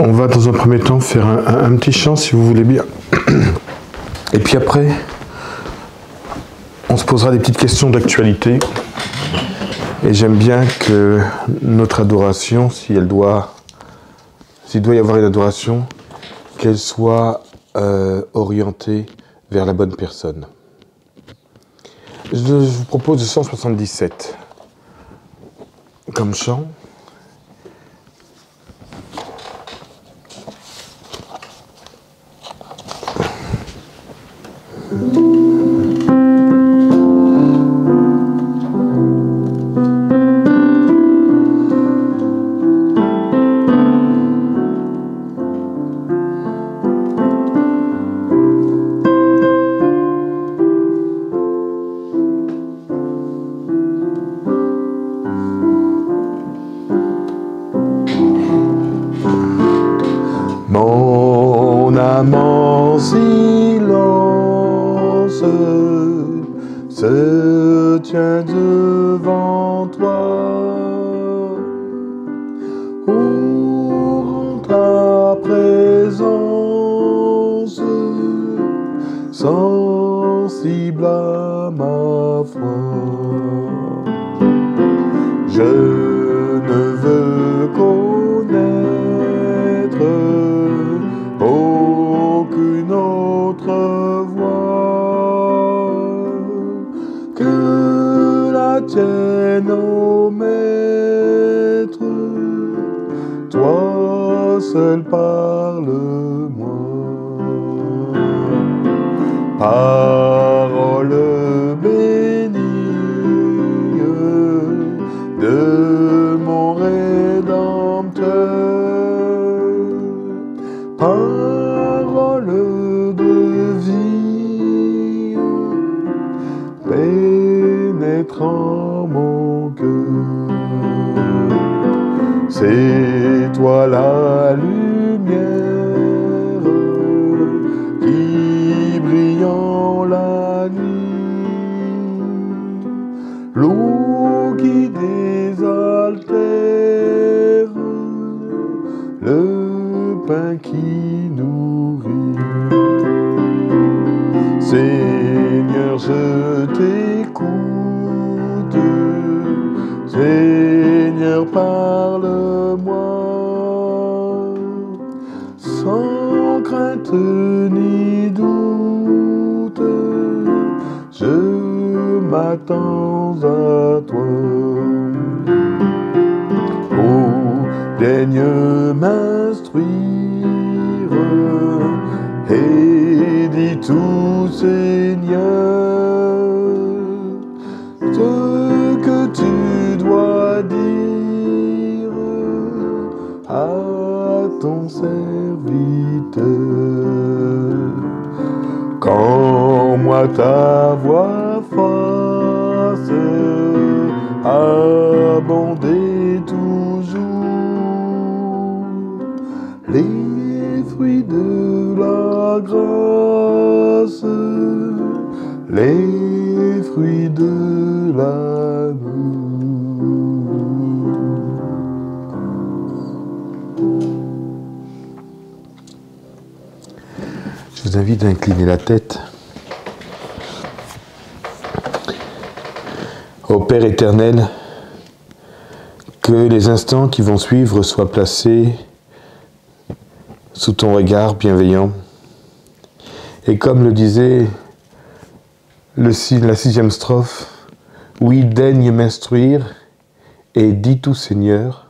On va dans un premier temps faire un petit chant si vous voulez bien. Et puis après, on se posera des petites questions d'actualité. Et j'aime bien que notre adoration, s'il doit y avoir une adoration, qu'elle soit orientée vers la bonne personne. Je vous propose le 177 comme chant. Mon âme en silence se tient devant toi, ouvre ta présence, sensible à ma foi. Je ne veux connaître aucune autre voie que la tienne, ô Maître. Toi seul parle-moi. Parole bénie de mon Rédempteur, parole de vie pénétrant mon cœur. C'est toi la lumière qui brille en la nuit, l'eau qui désaltère, le pain qui nourrit. Seigneur, je t'écoute, Seigneur, parle-moi, sans crainte ni doute, je m'attends à toi. Oh, daigne m'instruire et dis tout, Seigneur, ce que tu dois dire à ton serviteur. Quand moi ta voix fasse abonder toujours les fruits de la grâce, les fruits de l'amour. Je vous invite à incliner la tête. Ô Père éternel, que les instants qui vont suivre soient placés sous ton regard bienveillant. Et comme le disait la 6e strophe, oui, daigne m'instruire et dis tout, Seigneur,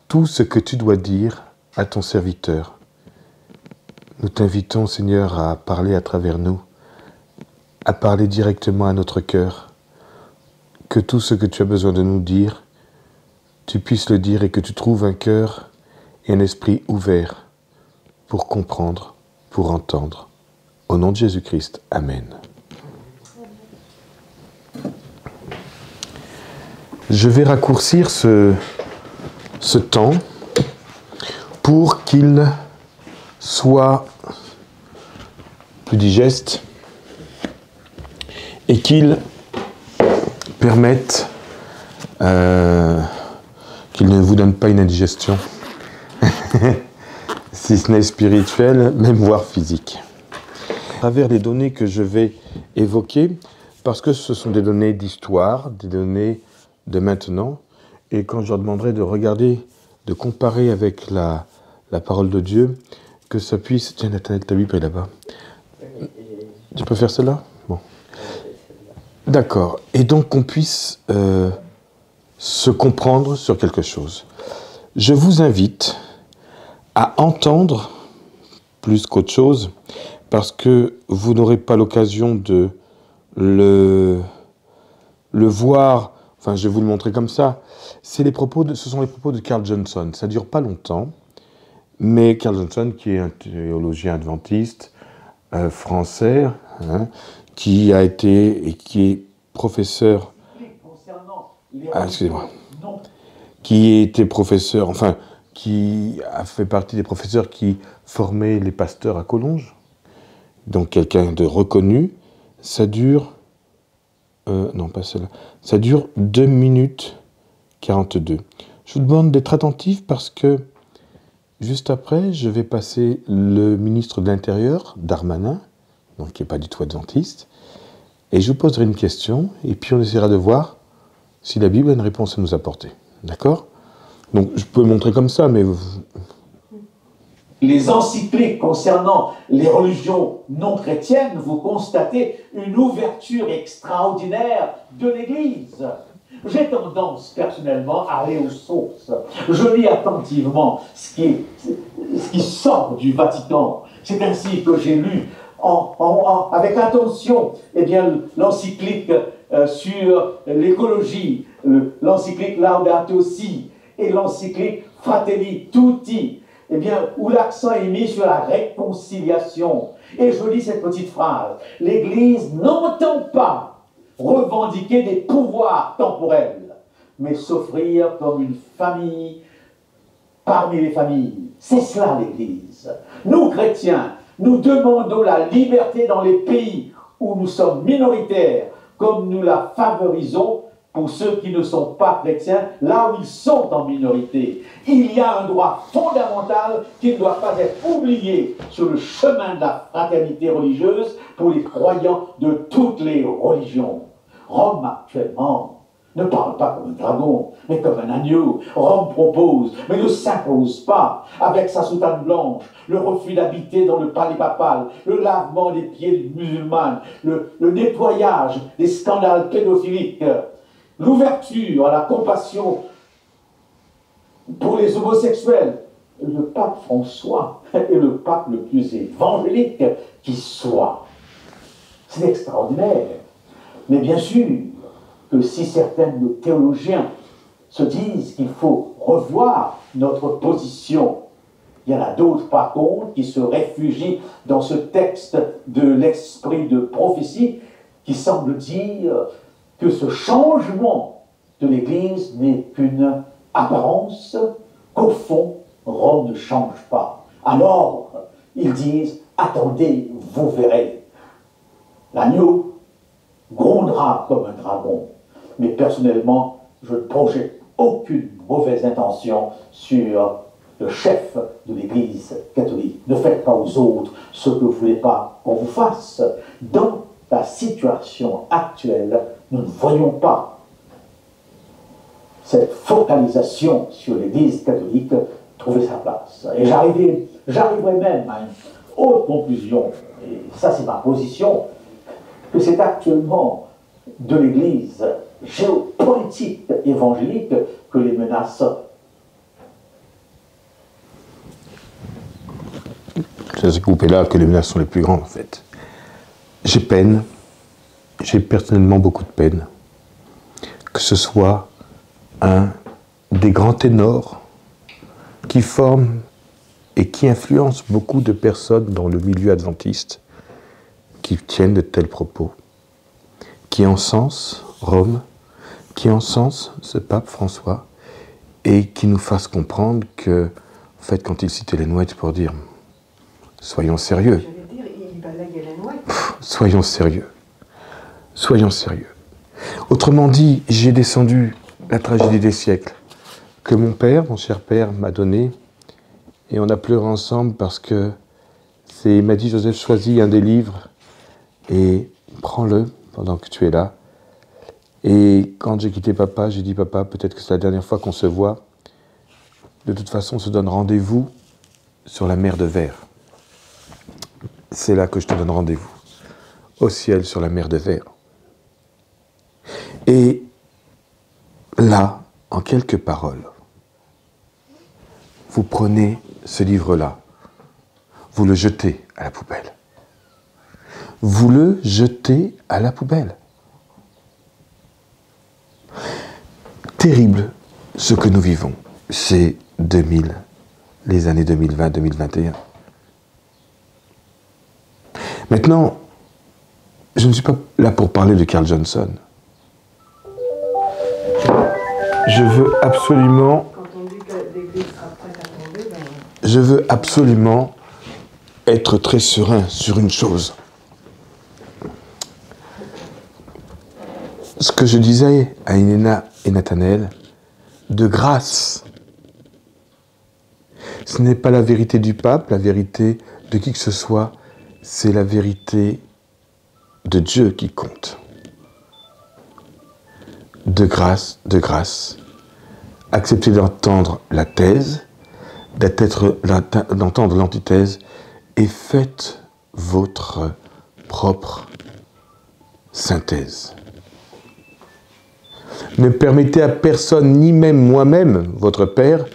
tout ce que tu dois dire à ton serviteur. Nous t'invitons, Seigneur, à parler à travers nous, à parler directement à notre cœur, que tout ce que tu as besoin de nous dire, tu puisses le dire et que tu trouves un cœur et un esprit ouvert pour comprendre, pour entendre. Au nom de Jésus-Christ, Amen. Je vais raccourcir ce temps pour qu'il soit plus digeste et qu'il permette qu'il ne vous donne pas une indigestion. si ce n'est spirituel, même voire physique. À travers les données que je vais évoquer, parce que ce sont des données d'histoire, des données de maintenant, et quand je leur demanderai de regarder, de comparer avec la parole de Dieu, que ça puisse... Tiens, Nathanaël, ta Bible est là-bas. Tu peux faire cela? Bon. D'accord. Et donc qu'on puisse se comprendre sur quelque chose. Je vous invite à entendre plus qu'autre chose, parce que vous n'aurez pas l'occasion de le voir, enfin je vais vous le montrer comme ça. Ce sont les propos de Carl Johnson. Ça ne dure pas longtemps, mais Carl Johnson, qui est un théologien adventiste français, qui a été et qui est professeur... excusez-moi. Qui était professeur, enfin, qui a fait partie des professeurs qui formaient les pasteurs à Collonges. Donc quelqu'un de reconnu. Ça dure... non, pas celle-là. Ça dure 2 minutes 42. Je vous demande d'être attentif parce que juste après, je vais passer le ministre de l'Intérieur, Darmanin, donc qui n'est pas du tout adventiste, et je vous poserai une question, et puis on essaiera de voir si la Bible a une réponse à nous apporter. D'accord? Donc je peux le montrer comme ça, mais... Les encycliques concernant les religions non chrétiennes, vous constatez une ouverture extraordinaire de l'Église. J'ai tendance personnellement à aller aux sources. Je lis attentivement ce qui sort du Vatican. C'est ainsi que j'ai lu avec attention l'encyclique sur l'écologie, l'encyclique Laudato Si et l'encyclique Fratelli Tutti, où l'accent est mis sur la réconciliation. Et je lis cette petite phrase: l'Église n'entend pas revendiquer des pouvoirs temporels, mais s'offrir comme une famille parmi les familles. C'est cela l'Église. Nous, chrétiens, nous demandons la liberté dans les pays où nous sommes minoritaires, comme nous la favorisons pour ceux qui ne sont pas chrétiens, là où ils sont en minorité. Il y a un droit fondamental qui ne doit pas être oublié sur le chemin de la fraternité religieuse pour les croyants de toutes les religions. Rome actuellement ne parle pas comme un dragon, mais comme un agneau. Rome propose, mais ne s'impose pas, avec sa soutane blanche, le refus d'habiter dans le palais papal, le lavement des pieds musulmans, le nettoyage des scandales pédophiliques, l'ouverture à la compassion pour les homosexuels. Le pape François est le pape le plus évangélique qui soit. C'est extraordinaire. Mais bien sûr que si certains de nos théologiens se disent qu'il faut revoir notre position, il y en a d'autres par contre qui se réfugient dans ce texte de l'esprit de prophétie qui semble dire que ce changement de l'Église n'est qu'une apparence, qu'au fond, Rome ne change pas. Alors, ils disent, attendez, vous verrez. L'agneau grondera comme un dragon. Mais personnellement, je ne projette aucune mauvaise intention sur le chef de l'Église catholique. Ne faites pas aux autres ce que vous ne voulez pas qu'on vous fasse. Dans la situation actuelle, nous ne voyons pas cette focalisation sur l'Église catholique trouver sa place. Et j'arriverai même à une autre conclusion, et ça c'est ma position, que c'est actuellement de l'Église géopolitique évangélique que les menaces. C'est ce coupé-là que les menaces sont les plus grandes en fait. J'ai personnellement beaucoup de peine que ce soit un des grands ténors qui forment et qui influencent beaucoup de personnes dans le milieu adventiste qui tiennent de tels propos, qui encensent Rome, qui encensent ce pape François et qui nous fassent comprendre que, en fait, quand il cite Ellen White pour dire soyons sérieux. J'allais dire, il balaye Ellen White. Soyons sérieux. Soyons sérieux. Autrement dit, j'ai descendu la tragédie des siècles que mon père, mon cher père, m'a donnée Et on a pleuré ensemble parce que il m'a dit, Joseph, choisis un des livres et prends-le pendant que tu es là. Et quand j'ai quitté papa, j'ai dit, papa, peut-être que c'est la dernière fois qu'on se voit. De toute façon, on se donne rendez-vous sur la mer de verre. C'est là que je te donne rendez-vous. Au ciel, sur la mer de verre. Et là, en quelques paroles, vous prenez ce livre-là, vous le jetez à la poubelle. Vous le jetez à la poubelle. Terrible ce que nous vivons, c'est les années 2020-2021. Maintenant, je ne suis pas là pour parler de Carl Johnson. Je veux absolument... Quand on dit que l'Église sera prête à tomber, ben... Je veux absolument être très serein sur une chose. Ce que je disais à Inéna et Nathanaël, de grâce, ce n'est pas la vérité du pape, la vérité de qui que ce soit, c'est la vérité de Dieu qui compte. De grâce, acceptez d'entendre la thèse, d'entendre l'antithèse, et faites votre propre synthèse. Ne permettez à personne, ni même moi-même, votre Père,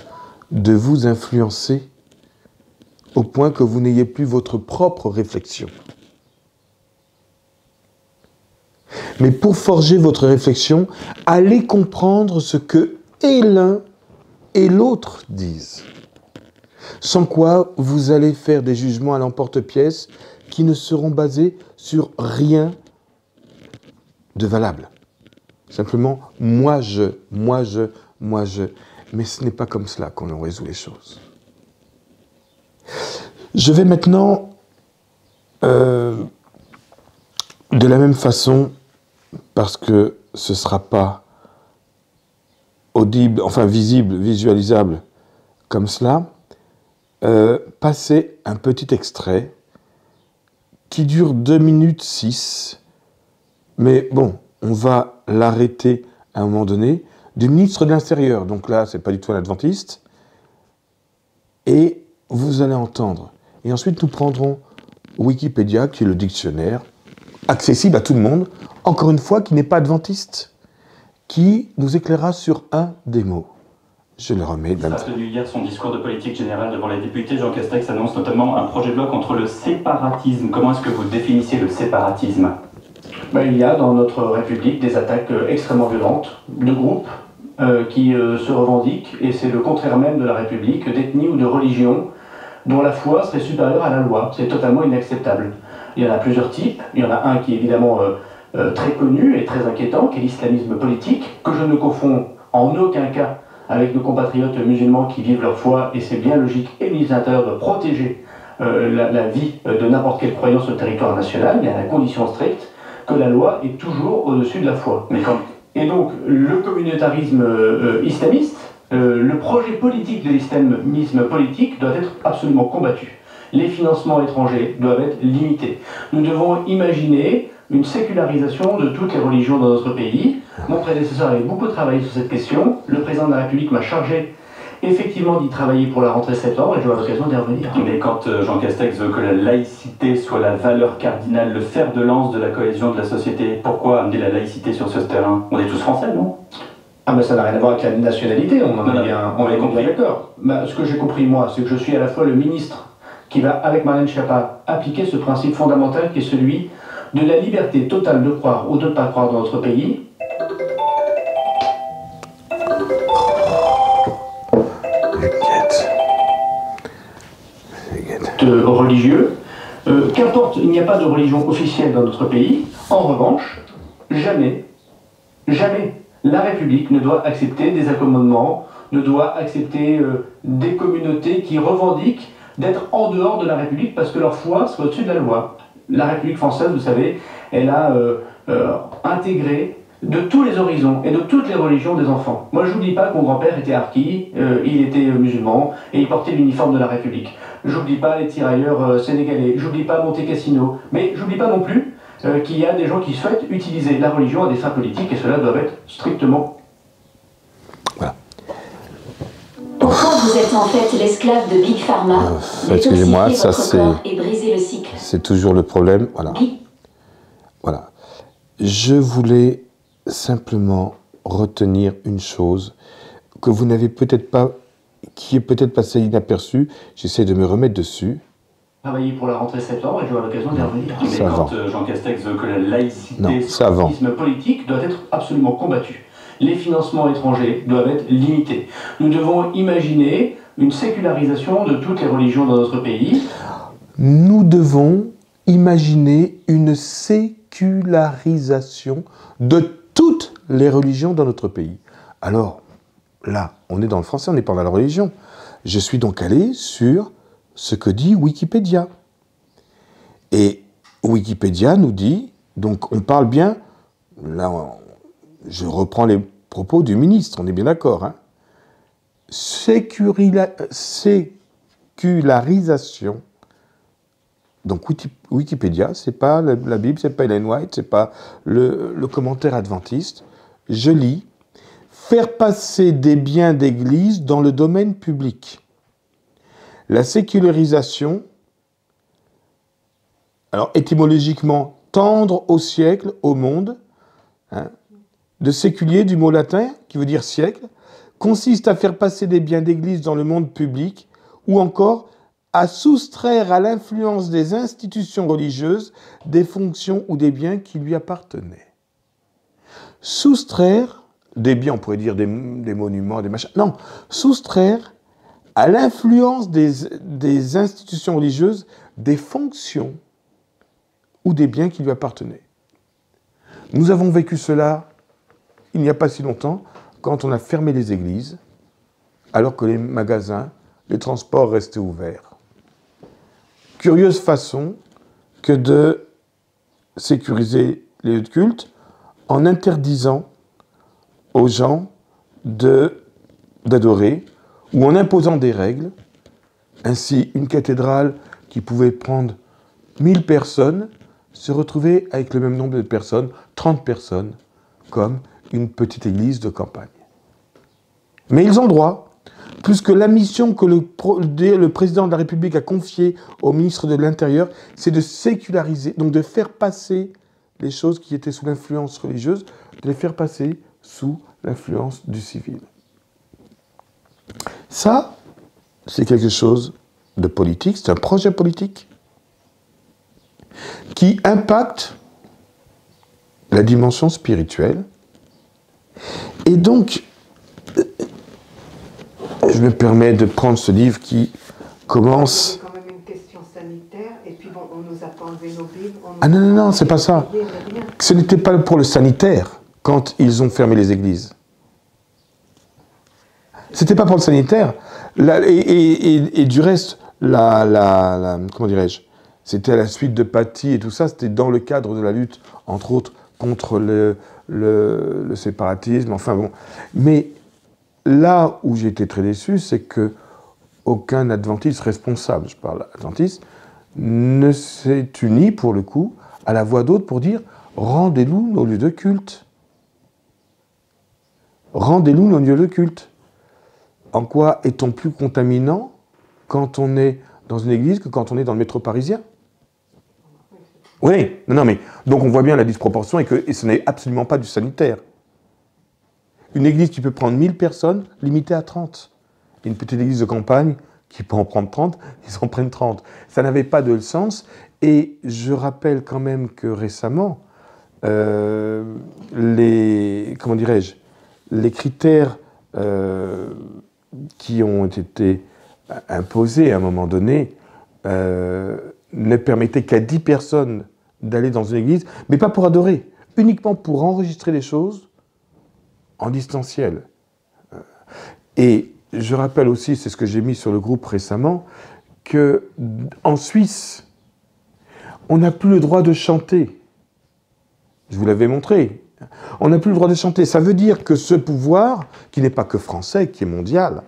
de vous influencer au point que vous n'ayez plus votre propre réflexion. Mais pour forger votre réflexion, allez comprendre ce que et l'un et l'autre disent. Sans quoi, vous allez faire des jugements à l'emporte-pièce qui ne seront basés sur rien de valable. Simplement, moi je. Mais ce n'est pas comme cela qu'on résout les choses. Je vais maintenant, de la même façon, parce que ce ne sera pas audible, enfin visible, visualisable comme cela, passer un petit extrait qui dure 2 minutes 6, mais bon, on va l'arrêter à un moment donné, du ministre de l'Intérieur, donc là, c'est pas du tout un adventiste, et vous allez entendre. Et ensuite, nous prendrons Wikipédia, qui est le dictionnaire, accessible à tout le monde, encore une fois, qui n'est pas adventiste, qui nous éclairera sur un des mots. Je le remets. Il a tenu hier son discours de politique générale devant les députés. Jean Castex annonce notamment un projet de loi contre le séparatisme. Comment est-ce que vous définissez le séparatisme ? Il y a dans notre République des attaques extrêmement violentes de groupes qui se revendiquent, et c'est le contraire même de la République, d'ethnie ou de religion, dont la foi serait supérieure à la loi. C'est totalement inacceptable. Il y en a plusieurs types. Il y en a un qui est évidemment très connu et très inquiétant, qui est l'islamisme politique, que je ne confonds en aucun cas avec nos compatriotes musulmans qui vivent leur foi, et c'est bien logique, et le ministre de l'Intérieur doit protéger la vie de n'importe quelle croyance sur le territoire national, mais à la condition stricte que la loi est toujours au-dessus de la foi. Et donc, le communautarisme islamiste, le projet politique de l'islamisme politique doit être absolument combattu. Les financements étrangers doivent être limités. Nous devons imaginer une sécularisation de toutes les religions dans notre pays. Mon prédécesseur avait beaucoup travaillé sur cette question. Le président de la République m'a chargé effectivement d'y travailler pour la rentrée septembre, et j'aurai l'occasion d'y revenir. Mais quand Jean Castex veut que la laïcité soit la valeur cardinale, le fer de lance de la cohésion de la société, pourquoi amener la laïcité sur ce terrain? On est tous français, non? Ah, mais ça n'a rien à voir avec la nationalité, on en est bien d'accord. Ce que j'ai compris, moi, c'est que je suis à la fois le ministre qui va, avec Marlène Schiappa, appliquer ce principe fondamental qui est celui de la liberté totale de croire ou de ne pas croire dans notre pays. Religieux. Qu'importe, il n'y a pas de religion officielle dans notre pays. En revanche, jamais la République ne doit accepter des accommodements, ne doit accepter des communautés qui revendiquent d'être en dehors de la République parce que leur foi soit au-dessus de la loi. La République française, vous savez, elle a intégré de tous les horizons et de toutes les religions des enfants. Moi, je n'oublie pas que mon grand-père était harki, il était musulman et il portait l'uniforme de la République. J'oublie pas les tirailleurs sénégalais, j'oublie pas Monte Cassino, mais j'oublie pas non plus qu'il y a des gens qui souhaitent utiliser la religion à des fins politiques et cela doit être strictement. Voilà. Pourquoi vous êtes en fait l'esclave de Big Pharma, excusez-moi, ça votre corps et briser le cycle. C'est toujours le problème. Voilà. Voilà. Je voulais simplement retenir une chose que vous n'avez peut-être pas, qui est peut-être passée inaperçue. J'essaie de me remettre dessus. Travailler pour la rentrée septembre et j'aurai l'occasion d'y revenir. Mais quand Jean Castex veut que la laïcité sur le prisme politique doit être absolument combattu. Les financements étrangers doivent être limités. Nous devons imaginer une sécularisation de toutes les religions dans notre pays. Nous devons imaginer une sécularisation de toutes les religions dans notre pays. Alors, là, on est dans le français, on n'est pas dans la religion. Je suis donc allé sur ce que dit Wikipédia. Et Wikipédia nous dit, donc on parle bien, là je reprends les propos du ministre, on est bien d'accord, hein, sécularisation. Donc Wikipédia, c'est pas la Bible, c'est pas Ellen White, c'est pas le commentaire adventiste. Je lis « Faire passer des biens d'église dans le domaine public ». La sécularisation, alors étymologiquement, tendre au siècle, au monde, hein, de séculier, du mot latin, qui veut dire siècle, consiste à faire passer des biens d'église dans le monde public, ou encore à soustraire à l'influence des institutions religieuses des fonctions ou des biens qui lui appartenaient. Soustraire des biens, on pourrait dire des monuments, des machins, non, soustraire à l'influence des institutions religieuses des fonctions ou des biens qui lui appartenaient. Nous avons vécu cela il n'y a pas si longtemps, quand on a fermé les églises, alors que les magasins, les transports restaient ouverts. Curieuse façon que de sécuriser les lieux de culte en interdisant aux gens d'adorer ou en imposant des règles. Ainsi, une cathédrale qui pouvait prendre 1000 personnes se retrouvait avec le même nombre de personnes, 30 personnes, comme une petite église de campagne. Mais ils ont droit, puisque la mission que le président de la République a confiée au ministre de l'Intérieur, c'est de séculariser, donc de faire passer les choses qui étaient sous l'influence religieuse, de les faire passer sous l'influence du civil. Ça, c'est quelque chose de politique, c'est un projet politique qui impacte la dimension spirituelle. Et donc, je me permets de prendre ce livre qui commence... Il y a quand même une question sanitaire, et puis bon, on nous a pas enlevé nos Bibles. Ah non, non, non, c'est pas ça. Ce n'était pas pour le sanitaire quand ils ont fermé les églises. C'était pas pour le sanitaire. Et du reste, comment dirais-je, c'était à la suite de Paty et tout ça, c'était dans le cadre de la lutte, entre autres, contre le séparatisme, enfin bon. Mais là où j'ai été très déçu, c'est que aucun adventiste responsable, je parle adventiste, ne s'est uni, pour le coup, à la voix d'autres pour dire « rendez-nous nos lieux de culte ». Rendez-nous nos lieux de culte. En quoi est-on plus contaminant quand on est dans une église que quand on est dans le métro parisien? Oui, non, mais donc on voit bien la disproportion et ce n'est absolument pas du sanitaire. Une église qui peut prendre 1000 personnes, limitée à 30. Et une petite église de campagne qui peut en prendre 30, ils en prennent 30. Ça n'avait pas de sens. Et je rappelle quand même que récemment, les critères qui ont été imposés à un moment donné ne permettaient qu'à 10 personnes d'aller dans une église, mais pas pour adorer, uniquement pour enregistrer les choses en distanciel. Et je rappelle aussi, c'est ce que j'ai mis sur le groupe récemment, qu'en Suisse, on n'a plus le droit de chanter. Je vous l'avais montré. On n'a plus le droit de chanter. Ça veut dire que ce pouvoir, qui n'est pas que français, qui est mondial,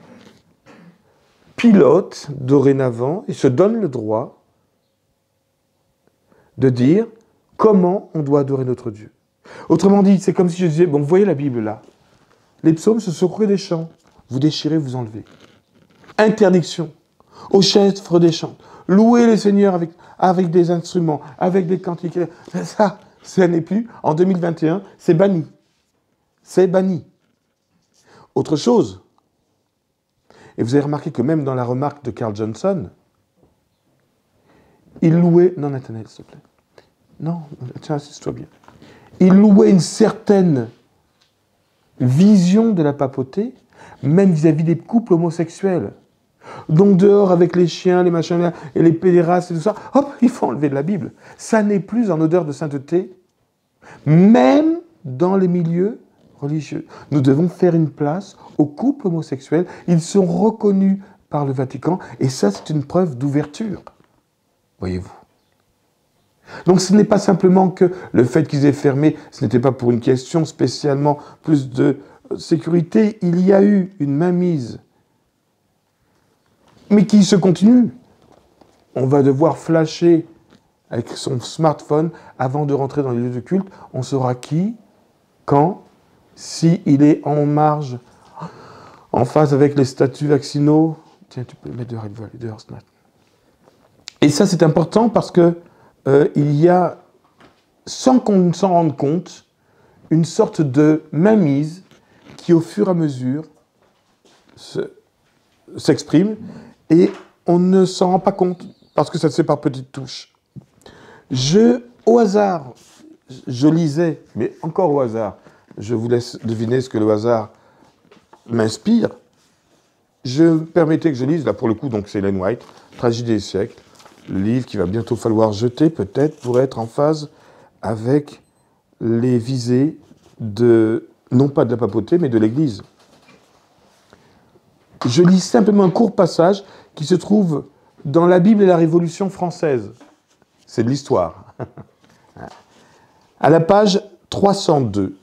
pilote dorénavant et se donne le droit de dire comment on doit adorer notre Dieu. Autrement dit, c'est comme si je disais, bon, vous voyez la Bible là, les psaumes, ce sont que des chants. Vous déchirez, vous enlevez. Interdiction au chef des chants. Louer le Seigneur avec des instruments, avec des cantiques. Ça n'est plus. En 2021, c'est banni. C'est banni. Autre chose, et vous avez remarqué que même dans la remarque de Carl Johnson, il louait... Non, Nathanaël, s'il te plaît. Non, tiens, assiste-toi bien. Il louait une certaine vision de la papauté, même vis-à-vis des couples homosexuels. Donc dehors avec les chiens, les machins, et les pédérastes et tout ça, hop, il faut enlever de la Bible. Ça n'est plus en odeur de sainteté, même dans les milieux religieux. Nous devons faire une place aux couples homosexuels. Ils sont reconnus par le Vatican, et ça, c'est une preuve d'ouverture. Voyez-vous. Donc ce n'est pas simplement que le fait qu'ils aient fermé, ce n'était pas pour une question spécialement plus de sécurité, il y a eu une mainmise, mais qui se continue. On va devoir flasher avec son smartphone avant de rentrer dans les lieux de culte. On saura qui, quand, s'il est en marge, en phase avec les statuts vaccinaux. Tiens, tu peux le mettre dehors, il va aller dehors ce matin. Et ça, c'est important parce que il y a, sans qu'on s'en rende compte, une sorte de mainmise qui, au fur et à mesure, s'exprime et on ne s'en rend pas compte parce que ça se fait par petites touches. Au hasard, je lisais, mais encore au hasard, je vous laisse deviner ce que le hasard m'inspire. Je me permettais que je lise, là pour le coup, donc c'est Ellen White, Tragédie des siècles, le livre qu'il va bientôt falloir jeter, peut-être, pour être en phase avec les visées de, non pas de la papauté, mais de l'Église. Je lis simplement un court passage qui se trouve dans la Bible et la Révolution française. C'est de l'histoire. À la page 302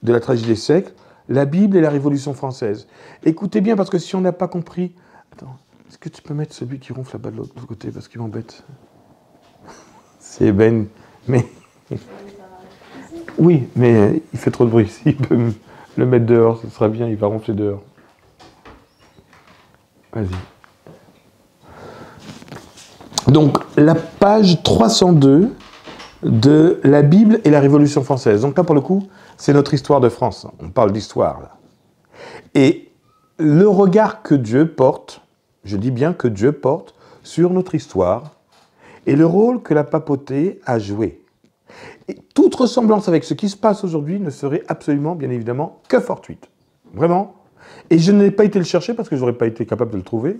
de la Tragédie des siècles, la Bible et la Révolution française. Écoutez bien, parce que si on n'a pas compris... Attends. Est-ce que tu peux mettre celui qui ronfle là-bas de l'autre côté, parce qu'il m'embête? C'est Ben, mais... Oui, mais il fait trop de bruit. S'il peut le mettre dehors, ce sera bien, il va ronfler dehors. Vas-y. Donc, la page 302 de la Bible et la Révolution française. Donc là, pour le coup, c'est notre histoire de France. On parle d'histoire, là. Et le regard que Dieu porte... Je dis bien que Dieu porte sur notre histoire et le rôle que la papauté a joué. Et toute ressemblance avec ce qui se passe aujourd'hui ne serait absolument, bien évidemment, que fortuite. Vraiment. Et je n'ai pas été le chercher parce que je n'aurais pas été capable de le trouver.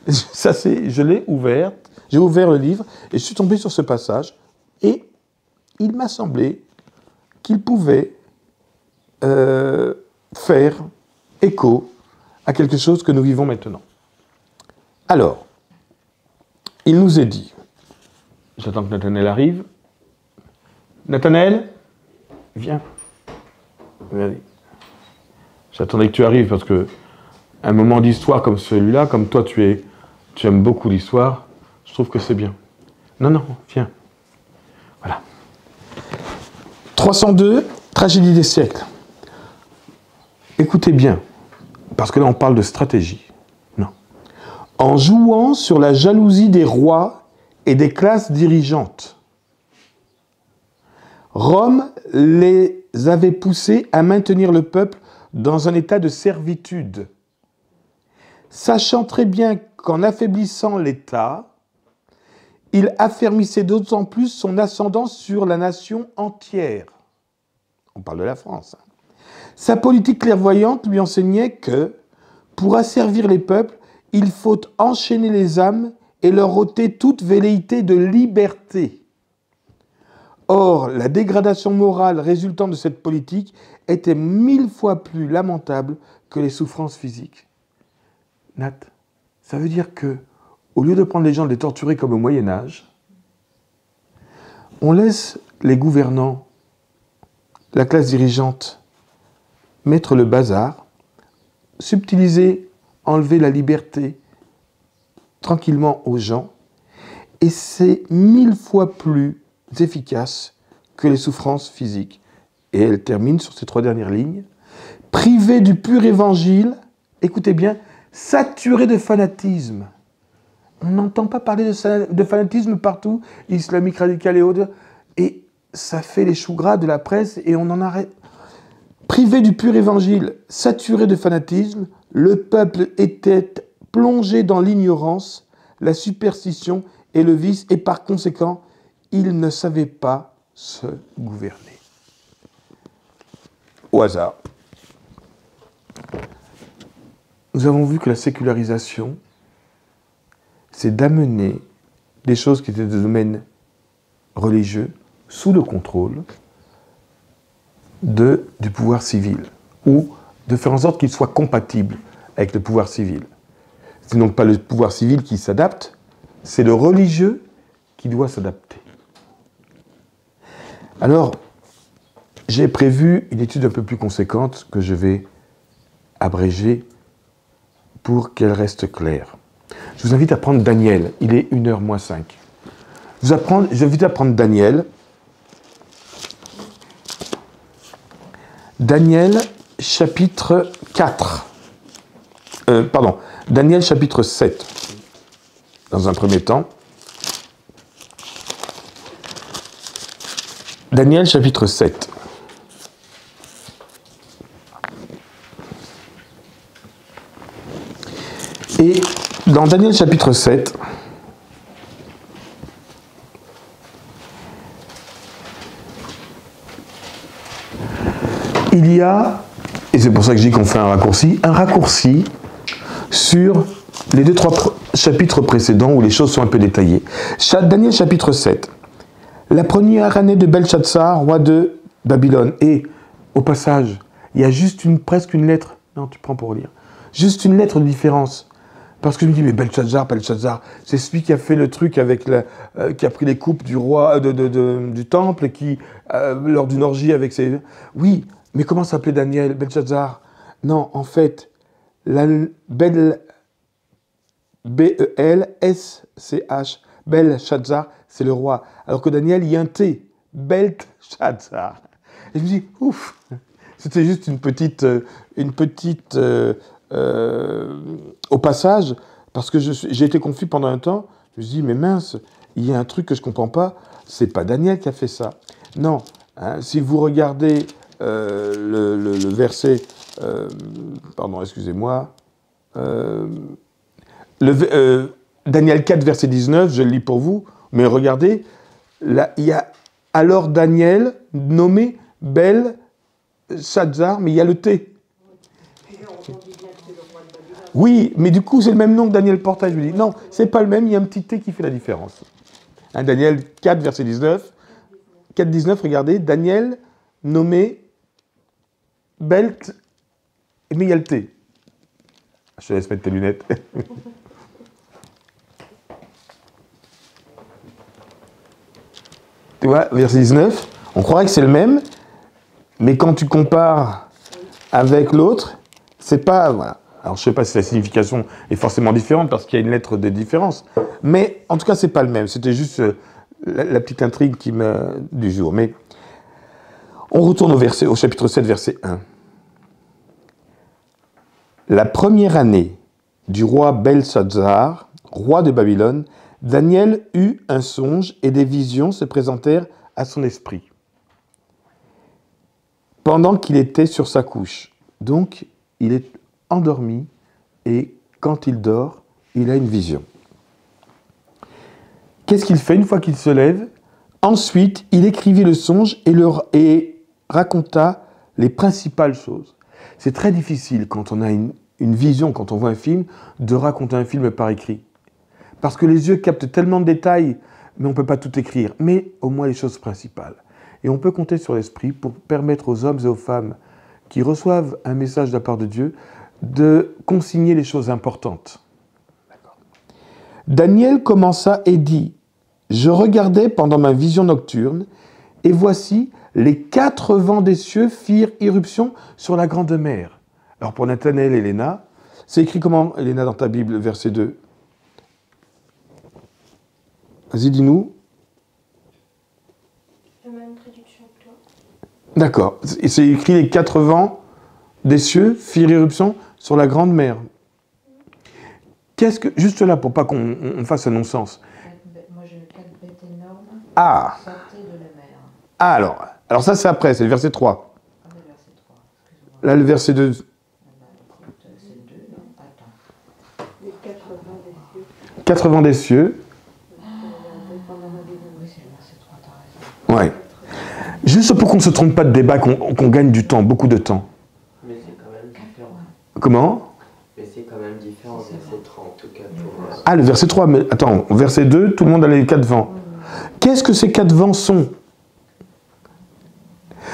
Ça, je l'ai ouvert, j'ai ouvert le livre et je suis tombé sur ce passage et il m'a semblé qu'il pouvait faire écho à quelque chose que nous vivons maintenant. Alors, il nous est dit, j'attends que Nathanaël arrive. Nathanaël, viens. Allez. J'attendais que tu arrives parce que un moment d'histoire comme celui-là, comme toi tu aimes beaucoup l'histoire, je trouve que c'est bien. Non, viens. Voilà. 302, Tragédie des siècles. Écoutez bien, parce que là on parle de stratégie. En jouant sur la jalousie des rois et des classes dirigeantes. Rome les avait poussés à maintenir le peuple dans un état de servitude, sachant très bien qu'en affaiblissant l'État, il affermissait d'autant plus son ascendance sur la nation entière. On parle de la France. Sa politique clairvoyante lui enseignait que, pour asservir les peuples, il faut enchaîner les âmes et leur ôter toute velléité de liberté. Or, la dégradation morale résultant de cette politique était 1000 fois plus lamentable que les souffrances physiques. Nat, ça veut dire que, au lieu de prendre les gens et de les torturer comme au Moyen-Âge, on laisse les gouvernants la classe dirigeante mettre le bazar, subtiliser, enlever la liberté tranquillement aux gens, et c'est 1000 fois plus efficace que les souffrances physiques. Et elle termine sur ces 3 dernières lignes. Privé du pur évangile, écoutez bien, saturé de fanatisme. On n'entend pas parler de fanatisme partout, islamique radical et autres, et ça fait les choux gras de la presse et on en arrête. Privé du pur évangile, saturé de fanatisme, le peuple était plongé dans l'ignorance, la superstition et le vice, et par conséquent, il ne savait pas se gouverner. Au hasard. Nous avons vu que la sécularisation, c'est d'amener des choses qui étaient de domaine religieux sous le contrôle du pouvoir civil, ou de faire en sorte qu'il soit compatible avec le pouvoir civil. C'est donc pas le pouvoir civil qui s'adapte, c'est le religieux qui doit s'adapter. Alors, j'ai prévu une étude un peu plus conséquente que je vais abréger pour qu'elle reste claire. Je vous invite à prendre Daniel, il est 1h moins 5. Je vous invite à prendre Daniel. Daniel, chapitre 4. Daniel, chapitre 7. Dans un premier temps. Daniel, chapitre 7. Et dans Daniel, chapitre 7, il y a, et c'est pour ça que je dis qu'on fait un raccourci sur les 2-3 chapitres précédents où les choses sont un peu détaillées. Daniel chapitre 7. La première année de Belshazzar, roi de Babylone. Et au passage, il y a juste presque une lettre. Non, tu prends pour lire. Juste une lettre de différence. Parce que je me dis, mais Belshazzar, c'est celui qui a fait le truc avec qui a pris les coupes du roi du temple et qui, lors d'une orgie avec ses... Oui, mais comment s'appelait Daniel, Belshazzar? Non, en fait, B-E-L-S-C-H, Belshazzar, c'est le roi. Alors que Daniel, il y a un T, Belshazzar. Et je me dis, ouf, c'était juste une petite au passage, parce que j'ai été confus pendant un temps, je me suis dit, mais mince, il y a un truc que je ne comprends pas, c'est pas Daniel qui a fait ça. Non, hein, si vous regardez le verset, excusez-moi, Daniel 4, verset 19, je le lis pour vous, mais regardez, là, il y a alors Daniel nommé Belshazzar, mais il y a le T. Oui, mais du coup, c'est le même nom que Daniel porte. Je me dis, non, c'est pas le même, il y a un petit T qui fait la différence. Hein, Daniel 4, verset 19. 4, 19, regardez, Daniel nommé Belt, mais il y a le T. Je te laisse mettre tes lunettes. Tu vois, verset 19, on croirait que c'est le même, mais quand tu compares avec l'autre, c'est pas... Voilà. Alors, je ne sais pas si la signification est forcément différente parce qu'il y a une lettre de différence. Mais, en tout cas, ce n'est pas le même. C'était juste la petite intrigue du jour. Mais on retourne au chapitre 7, verset 1. La première année du roi Belshazzar, roi de Babylone, Daniel eut un songe et des visions se présentèrent à son esprit pendant qu'il était sur sa couche. Donc, il est endormi, et quand il dort, il a une vision. Qu'est-ce qu'il fait une fois qu'il se lève? Ensuite, il écrivit le songe et raconta les principales choses. C'est très difficile quand on a une vision, quand on voit un film, de raconter un film par écrit. Parce que les yeux captent tellement de détails, mais on ne peut pas tout écrire. Mais au moins les choses principales. Et on peut compter sur l'esprit pour permettre aux hommes et aux femmes qui reçoivent un message de la part de Dieu de consigner les choses importantes. Daniel commença et dit « Je regardais pendant ma vision nocturne, et voici, les 4 vents des cieux firent irruption sur la grande mer. Alors pour Nathanaël et Léna, c'est écrit comment, Léna, dans ta Bible, verset 2? Vas-y, dis-nous. La même traduction que toi. D'accord. Et c'est écrit les 4 vents des cieux firent irruption sur la grande mer. Qu'est-ce que... Juste là, pour pas qu'on fasse un non-sens. Moi j'ai le 4 bêtes énormes. Ah. Sortez de la mer. Ah, alors ça c'est après, c'est le verset 3. Ah, le verset 3, excuse-moi. Là, le verset 2. C'est le 2, non? Attends. Les 80 des cieux. 80 des cieux. Oui, c'est le verset 3, t'as raison. Ouais. Juste pour qu'on ne se trompe pas de débat, qu'on gagne du temps, beaucoup de temps. Mais c'est quand même différent. Comment? Mais c'est quand même différent, verset 3 en tout cas. Pour, Ah, le verset 3, mais attends, au verset 2, tout le monde a les 4 vents. Qu'est-ce que ces 4 vents sont?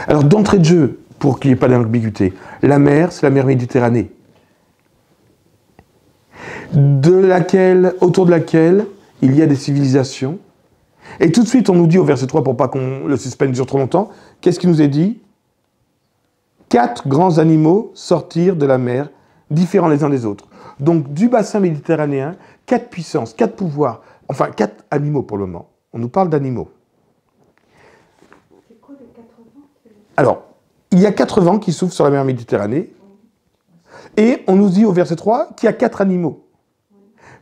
Alors, d'entrée de jeu, pour qu'il n'y ait pas d'ambiguïté, la mer, c'est la mer Méditerranée, autour de laquelle il y a des civilisations. Et tout de suite, on nous dit au verset 3, pour pas qu'on le suspense dure trop longtemps, qu'est-ce qui nous est dit? 4 grands animaux sortirent de la mer, différents les uns des autres. Donc, du bassin méditerranéen, 4 puissances, 4 pouvoirs, enfin 4 animaux pour le moment. On nous parle d'animaux. C'est quoi les 80? Alors, il y a 4 vents qui soufflent sur la mer Méditerranée, et on nous dit au verset 3 qu'il y a 4 animaux.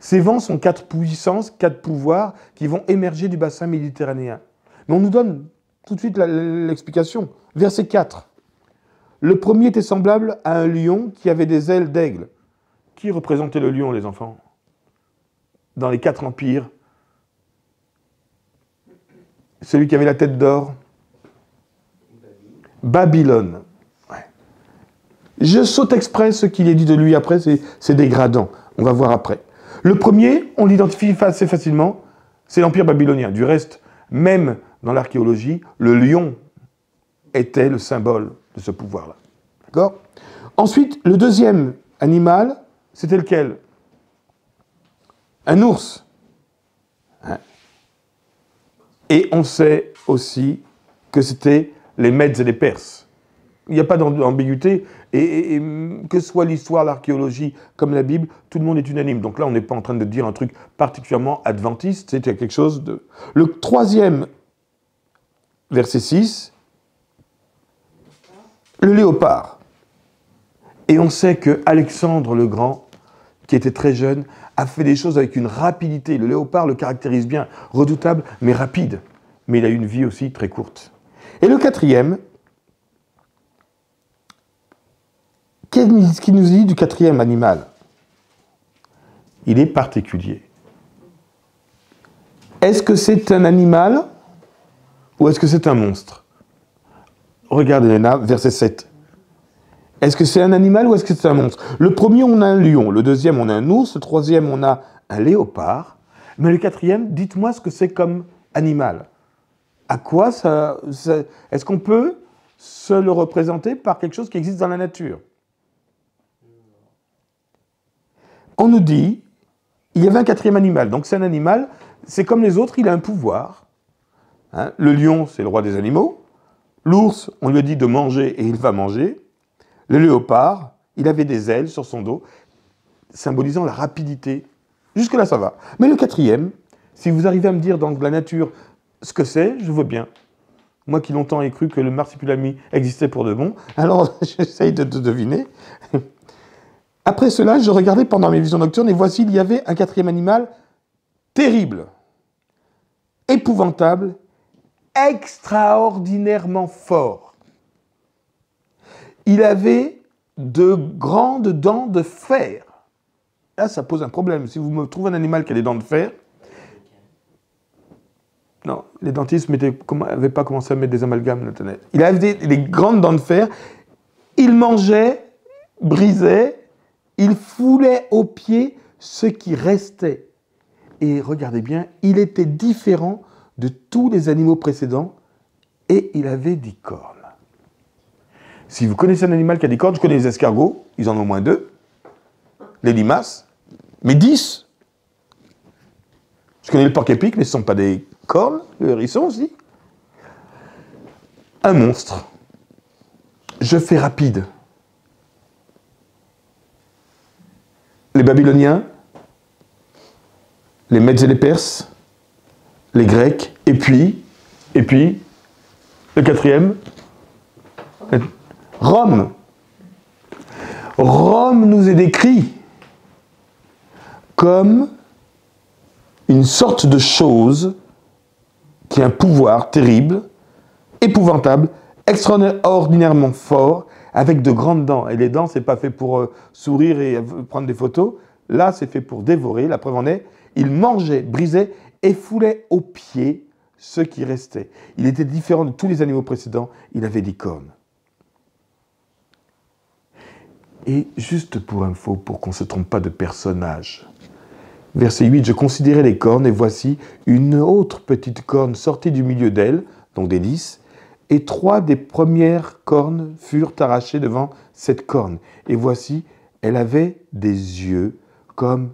Ces vents sont 4 puissances, 4 pouvoirs qui vont émerger du bassin méditerranéen. Mais on nous donne tout de suite l'explication. Verset 4. Le premier était semblable à un lion qui avait des ailes d'aigle. Qui représentait le lion, les enfants? Dans les 4 empires. Celui qui avait la tête d'or? Babylone. Ouais. Je saute exprès ce qu'il est dit de lui après, c'est dégradant. On va voir après. Le premier, on l'identifie assez facilement, c'est l'Empire babylonien. Du reste, même dans l'archéologie, le lion était le symbole de ce pouvoir-là. D'accord? Ensuite, le deuxième animal, c'était lequel? Un ours. Hein? Et on sait aussi que c'était les Mèdes et les Perses. Il n'y a pas d'ambiguïté, et que ce soit l'histoire, l'archéologie, comme la Bible, tout le monde est unanime. Donc là, on n'est pas en train de dire un truc particulièrement adventiste, c'était quelque chose de... Le troisième, verset 6, le léopard. Et on sait que Alexandre le Grand, qui était très jeune, a fait des choses avec une rapidité. Le léopard le caractérise bien, redoutable, mais rapide. Mais il a eu une vie aussi très courte. Et le quatrième, qu'est-ce qu'il nous dit du quatrième animal? Il est particulier. Est-ce que c'est un animal ou est-ce que c'est un monstre? Regardez, Léna, verset 7. Est-ce que c'est un animal ou est-ce que c'est un monstre? Le premier, on a un lion. Le deuxième, on a un ours. Le troisième, on a un léopard. Mais le quatrième, dites-moi ce que c'est comme animal. À quoi ça est-ce qu'on peut se le représenter par quelque chose qui existe dans la nature? On nous dit, il y avait un quatrième animal. Donc c'est un animal, c'est comme les autres, il a un pouvoir. Hein? Le lion, c'est le roi des animaux. L'ours, on lui a dit de manger et il va manger. Le léopard, il avait des ailes sur son dos, symbolisant la rapidité. Jusque-là, ça va. Mais le quatrième, si vous arrivez à me dire dans la nature ce que c'est, je veux bien. Moi qui longtemps ai cru que le marsupilami existait pour de bon, alors j'essaye de deviner. Après cela, je regardais pendant mes visions nocturnes et voici, il y avait un quatrième animal terrible, épouvantable, extraordinairement fort. Il avait de grandes dents de fer. Là, ça pose un problème. Si vous me trouvez un animal qui a des dents de fer, non, les dentistes n'avaient pas commencé à mettre des amalgames, Nathanaël. Il avait des grandes dents de fer. Il mangeait, brisait, il foulait aux pieds ce qui restait. Et regardez bien, il était différent de tous les animaux précédents et il avait 10 cornes. Si vous connaissez un animal qui a des cornes, je connais les escargots, ils en ont au moins 2. Les limaces, mais 10. Je connais le porc-épic, mais ce ne sont pas des cornes, le hérisson aussi. un monstre. Je fais rapide. Les Babyloniens, les Mèdes et les Perses, les Grecs, et puis, le quatrième, Rome. Rome nous est décrit comme une sorte de chose qui a un pouvoir terrible, épouvantable, extraordinairement fort, avec de grandes dents. Et les dents, c'est pas fait pour sourire et prendre des photos. Là, c'est fait pour dévorer. La preuve en est, il mangeait, brisait et foulait aux pieds ceux qui restaient. Il était différent de tous les animaux précédents. Il avait des cornes. Et juste pour info, pour qu'on ne se trompe pas de personnage, verset 8, « Je considérais les cornes, et voici une autre petite corne sortie du milieu d'elle, donc des 10, et 3 des premières cornes furent arrachées devant cette corne. Et voici, elle avait des yeux comme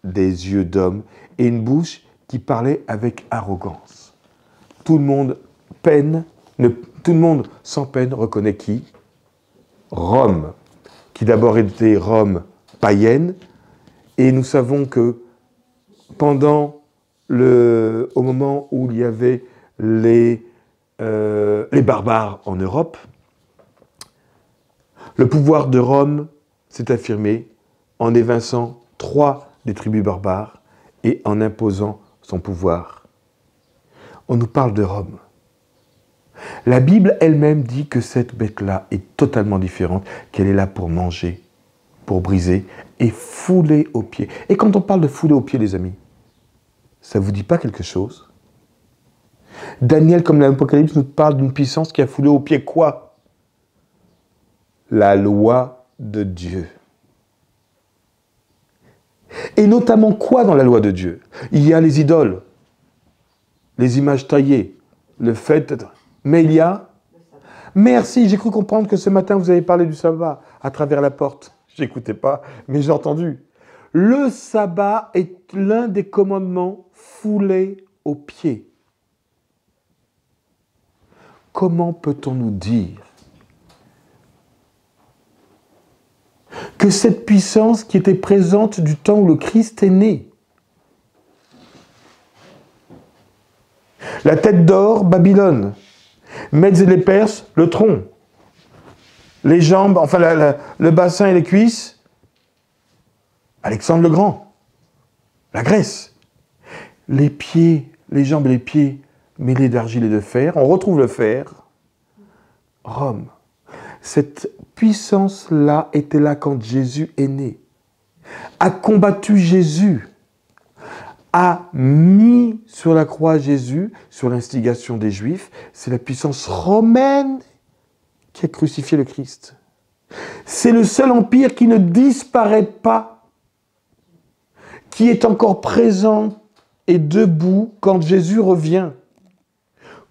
des yeux d'homme, et une bouche qui parlait avec arrogance. » Tout le monde sans peine reconnaît qui? Rome, qui d'abord était Rome païenne, et nous savons que au moment où il y avait les barbares en Europe, le pouvoir de Rome s'est affirmé en évinçant 3 des tribus barbares et en imposant son pouvoir. On nous parle de Rome. La Bible elle-même dit que cette bête-là est totalement différente, qu'elle est là pour manger, pour briser et fouler aux pieds. Et quand on parle de fouler aux pieds, les amis, ça ne vous dit pas quelque chose? Daniel, comme l'Apocalypse, nous parle d'une puissance qui a foulé aux pieds quoi? La loi de Dieu. Et notamment quoi dans la loi de Dieu? Il y a les idoles, les images taillées, le fait d'être... Mais il y a... Merci, j'ai cru comprendre que ce matin vous avez parlé du sabbat à travers la porte. Je n'écoutais pas, mais j'ai entendu. Le sabbat est l'un des commandements foulés aux pieds. Comment peut-on nous dire que cette puissance qui était présente du temps où le Christ est né, la tête d'or, Babylone, Mèdes et les Perses, le tronc, les jambes, enfin le bassin et les cuisses, Alexandre le Grand, la Grèce, les pieds, les jambes et les pieds mêlés d'argile et de fer, on retrouve le fer, Rome. Cette puissance-là était là quand Jésus est né, a combattu Jésus, a mis sur la croix Jésus, sur l'instigation des Juifs. C'est la puissance romaine qui a crucifié le Christ. C'est le seul empire qui ne disparaît pas, qui est encore présent et debout quand Jésus revient.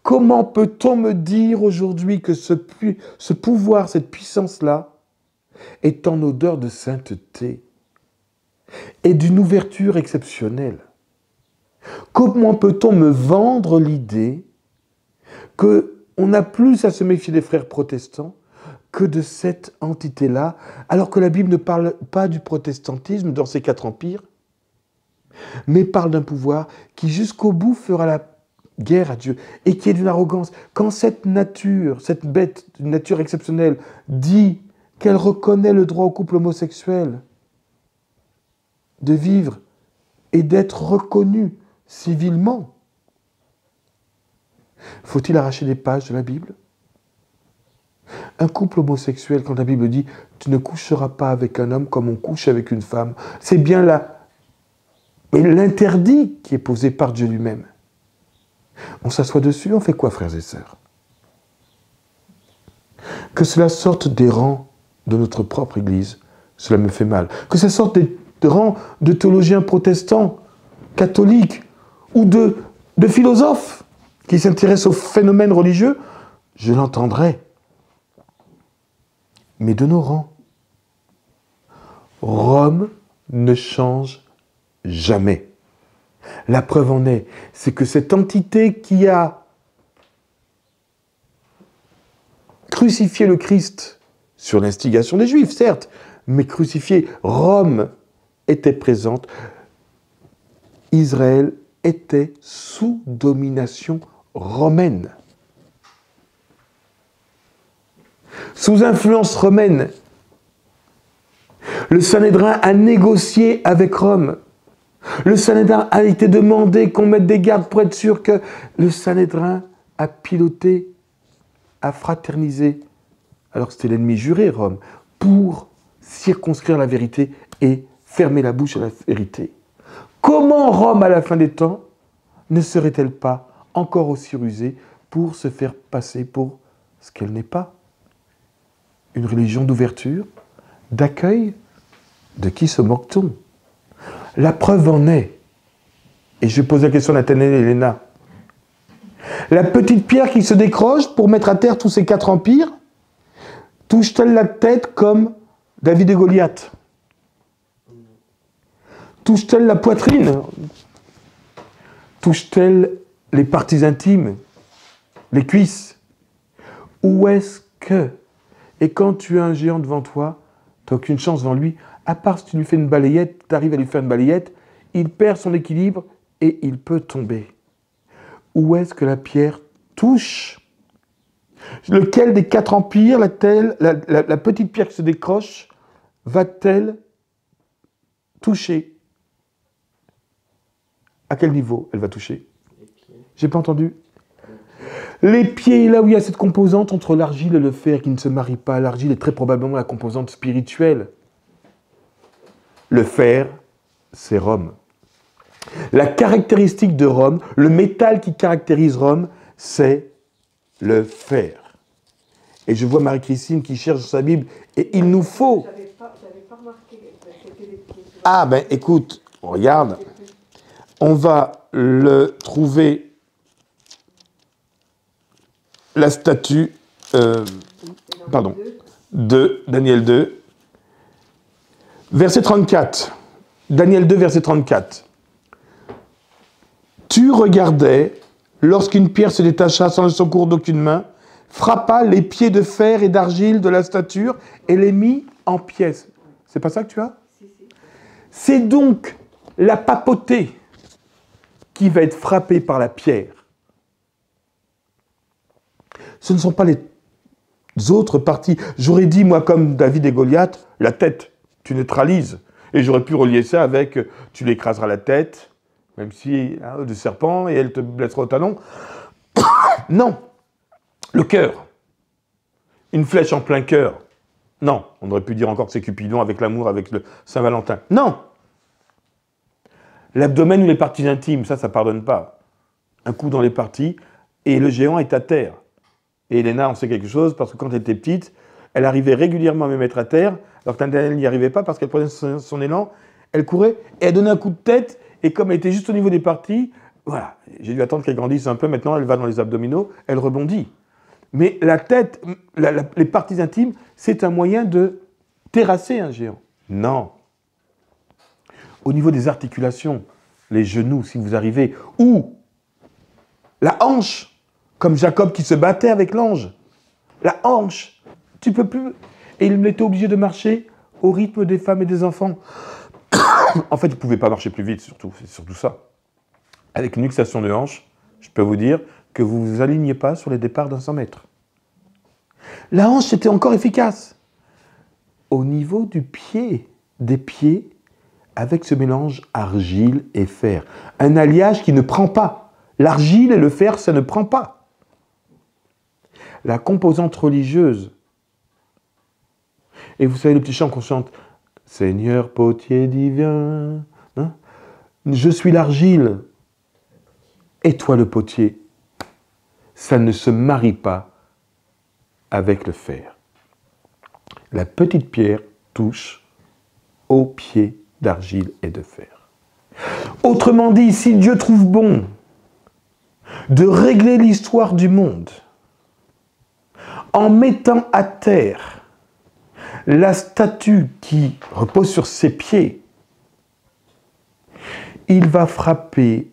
Comment peut-on me dire aujourd'hui que ce pouvoir, cette puissance-là, est en odeur de sainteté et d'une ouverture exceptionnelle? Comment peut-on me vendre l'idée qu'on n'a plus à se méfier des frères protestants que de cette entité-là, alors que la Bible ne parle pas du protestantisme dans ces 4 empires, mais parle d'un pouvoir qui jusqu'au bout fera la guerre à Dieu et qui est d'une arrogance. Quand cette nature, cette bête d'une nature exceptionnelle dit qu'elle reconnaît le droit au couple homosexuel de vivre et d'être reconnue civilement, faut-il arracher des pages de la Bible? Un couple homosexuel, quand la Bible dit « tu ne coucheras pas avec un homme comme on couche avec une femme », c'est bien là l'interdit qui est posé par Dieu lui-même. On s'assoit dessus, on fait quoi, frères et sœurs? Que cela sorte des rangs de notre propre Église, cela me fait mal. Que ça sorte des rangs de théologiens protestants, catholiques, ou de philosophes qui s'intéressent aux phénomènes religieux, je l'entendrai. Mais de nos rangs, Rome ne change jamais. La preuve en est, c'est que cette entité qui a crucifier le Christ sur l'instigation des Juifs, certes, mais crucifier, Rome était présente. Israël était sous domination romaine. Sous influence romaine. Le Sanhédrin a négocié avec Rome. Le Sanhédrin a été demandé qu'on mette des gardes pour être sûr que le Sanhédrin a piloté, a fraternisé, alors que c'était l'ennemi juré, Rome, pour circonscrire la vérité et fermer la bouche à la vérité. Comment Rome, à la fin des temps, ne serait-elle pas encore aussi rusée pour se faire passer pour ce qu'elle n'est pas? Une religion d'ouverture, d'accueil? De qui se moque-t-on? La preuve en est, et je pose la question à Nathanaël et Helena, la petite pierre qui se décroche pour mettre à terre tous ces 4 empires, touche-t-elle la tête comme David et Goliath? Touche-t-elle la poitrine? Touche-t-elle les parties intimes? Les cuisses? Où est-ce que... Et quand tu as un géant devant toi, tu n'as aucune chance devant lui, à part si tu lui fais une balayette, tu arrives à lui faire une balayette, il perd son équilibre et il peut tomber. Où est-ce que la pierre touche? Lequel des 4 empires, la petite pierre qui se décroche, va-t-elle toucher? À quel niveau elle va toucher? J'ai pas entendu. Les pieds, là où il y a cette composante entre l'argile et le fer qui ne se marie pas. L'argile est très probablement la composante spirituelle. Le fer, c'est Rome. La caractéristique de Rome, le métal qui caractérise Rome, c'est le fer. Et je vois Marie-Christine qui cherche dans sa Bible, et il nous faut... J'avais pas remarqué que c'était les pieds. Ah ben écoute, regarde, on va le trouver, la statue, de Daniel 2, verset 34. Daniel 2, verset 34. Tu regardais, lorsqu'une pierre se détacha sans le secours d'aucune main, frappa les pieds de fer et d'argile de la statue et les mit en pièces. C'est pas ça que tu as? C'est donc la papauté qui va être frappée par la pierre. Ce ne sont pas les autres parties. J'aurais dit, moi, comme David et Goliath, la tête, tu neutralises. Et j'aurais pu relier ça avec, tu l'écraseras la tête, même si de serpent, et elle te blessera au talon. Non. Le cœur. Une flèche en plein cœur. Non. On aurait pu dire encore que c'est Cupidon avec l'amour, avec le Saint-Valentin. Non. L'abdomen ou les parties intimes, ça pardonne pas. Un coup dans les parties, et le géant est à terre. Et Helena en sait quelque chose, parce que quand elle était petite, elle arrivait régulièrement à me mettre à terre, alors que elle n'y arrivait pas, parce qu'elle prenait son élan, elle courait, et elle donnait un coup de tête, et comme elle était juste au niveau des parties, voilà, j'ai dû attendre qu'elle grandisse un peu, maintenant elle va dans les abdominaux, elle rebondit. Mais la tête, les parties intimes, c'est un moyen de terrasser un géant. Non. Au niveau des articulations, les genoux, si vous arrivez, ou la hanche, comme Jacob qui se battait avec l'ange. La hanche, tu peux plus. Et il était obligé de marcher au rythme des femmes et des enfants. En fait, il ne pouvait pas marcher plus vite, surtout, c'est surtout ça. Avec une luxation de hanche, je peux vous dire que vous ne vous alignez pas sur les départs d'un 100 mètres. La hanche était encore efficace. Au niveau du pied, des pieds, avec ce mélange argile et fer. Un alliage qui ne prend pas. L'argile et le fer, ça ne prend pas. La composante religieuse. Et vous savez le petit chant qu'on chante, Seigneur potier divin, hein? Je suis l'argile, et toi le potier. Ça ne se marie pas avec le fer. La petite pierre touche aux pieds d'argile et de fer. Autrement dit, si Dieu trouve bon de régler l'histoire du monde en mettant à terre la statue qui repose sur ses pieds, il va frapper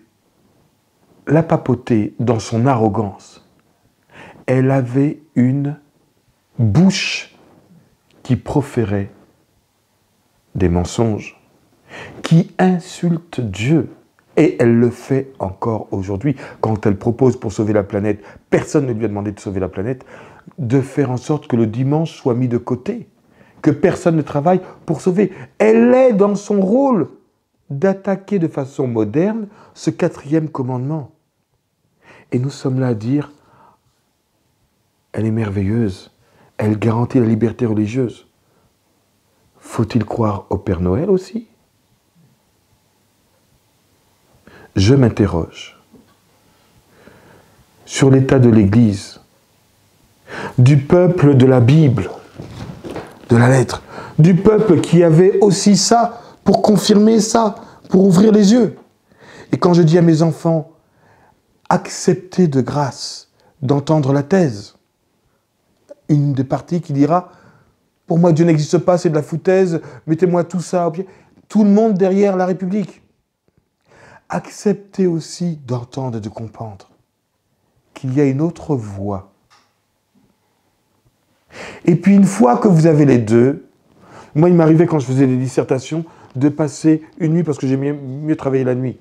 la papauté dans son arrogance. Elle avait une bouche qui proférait des mensonges, qui insulte Dieu. Et elle le fait encore aujourd'hui. Quand elle propose pour sauver la planète, personne ne lui a demandé de sauver la planète, de faire en sorte que le dimanche soit mis de côté, que personne ne travaille pour sauver. Elle est dans son rôle d'attaquer de façon moderne ce 4e commandement. Et nous sommes là à dire, elle est merveilleuse, elle garantit la liberté religieuse. Faut-il croire au Père Noël aussi ? Je m'interroge sur l'état de l'Église, du peuple de la Bible, de la lettre, du peuple qui avait aussi ça pour confirmer ça, pour ouvrir les yeux. Et quand je dis à mes enfants, acceptez de grâce d'entendre la thèse, une des parties qui dira, pour moi Dieu n'existe pas, c'est de la foutaise, mettez-moi tout ça au pied. Tout le monde derrière la République. Acceptez aussi d'entendre et de comprendre qu'il y a une autre voie. Et puis une fois que vous avez les deux, moi il m'arrivait quand je faisais des dissertations de passer une nuit, parce que j'aimais mieux travailler la nuit,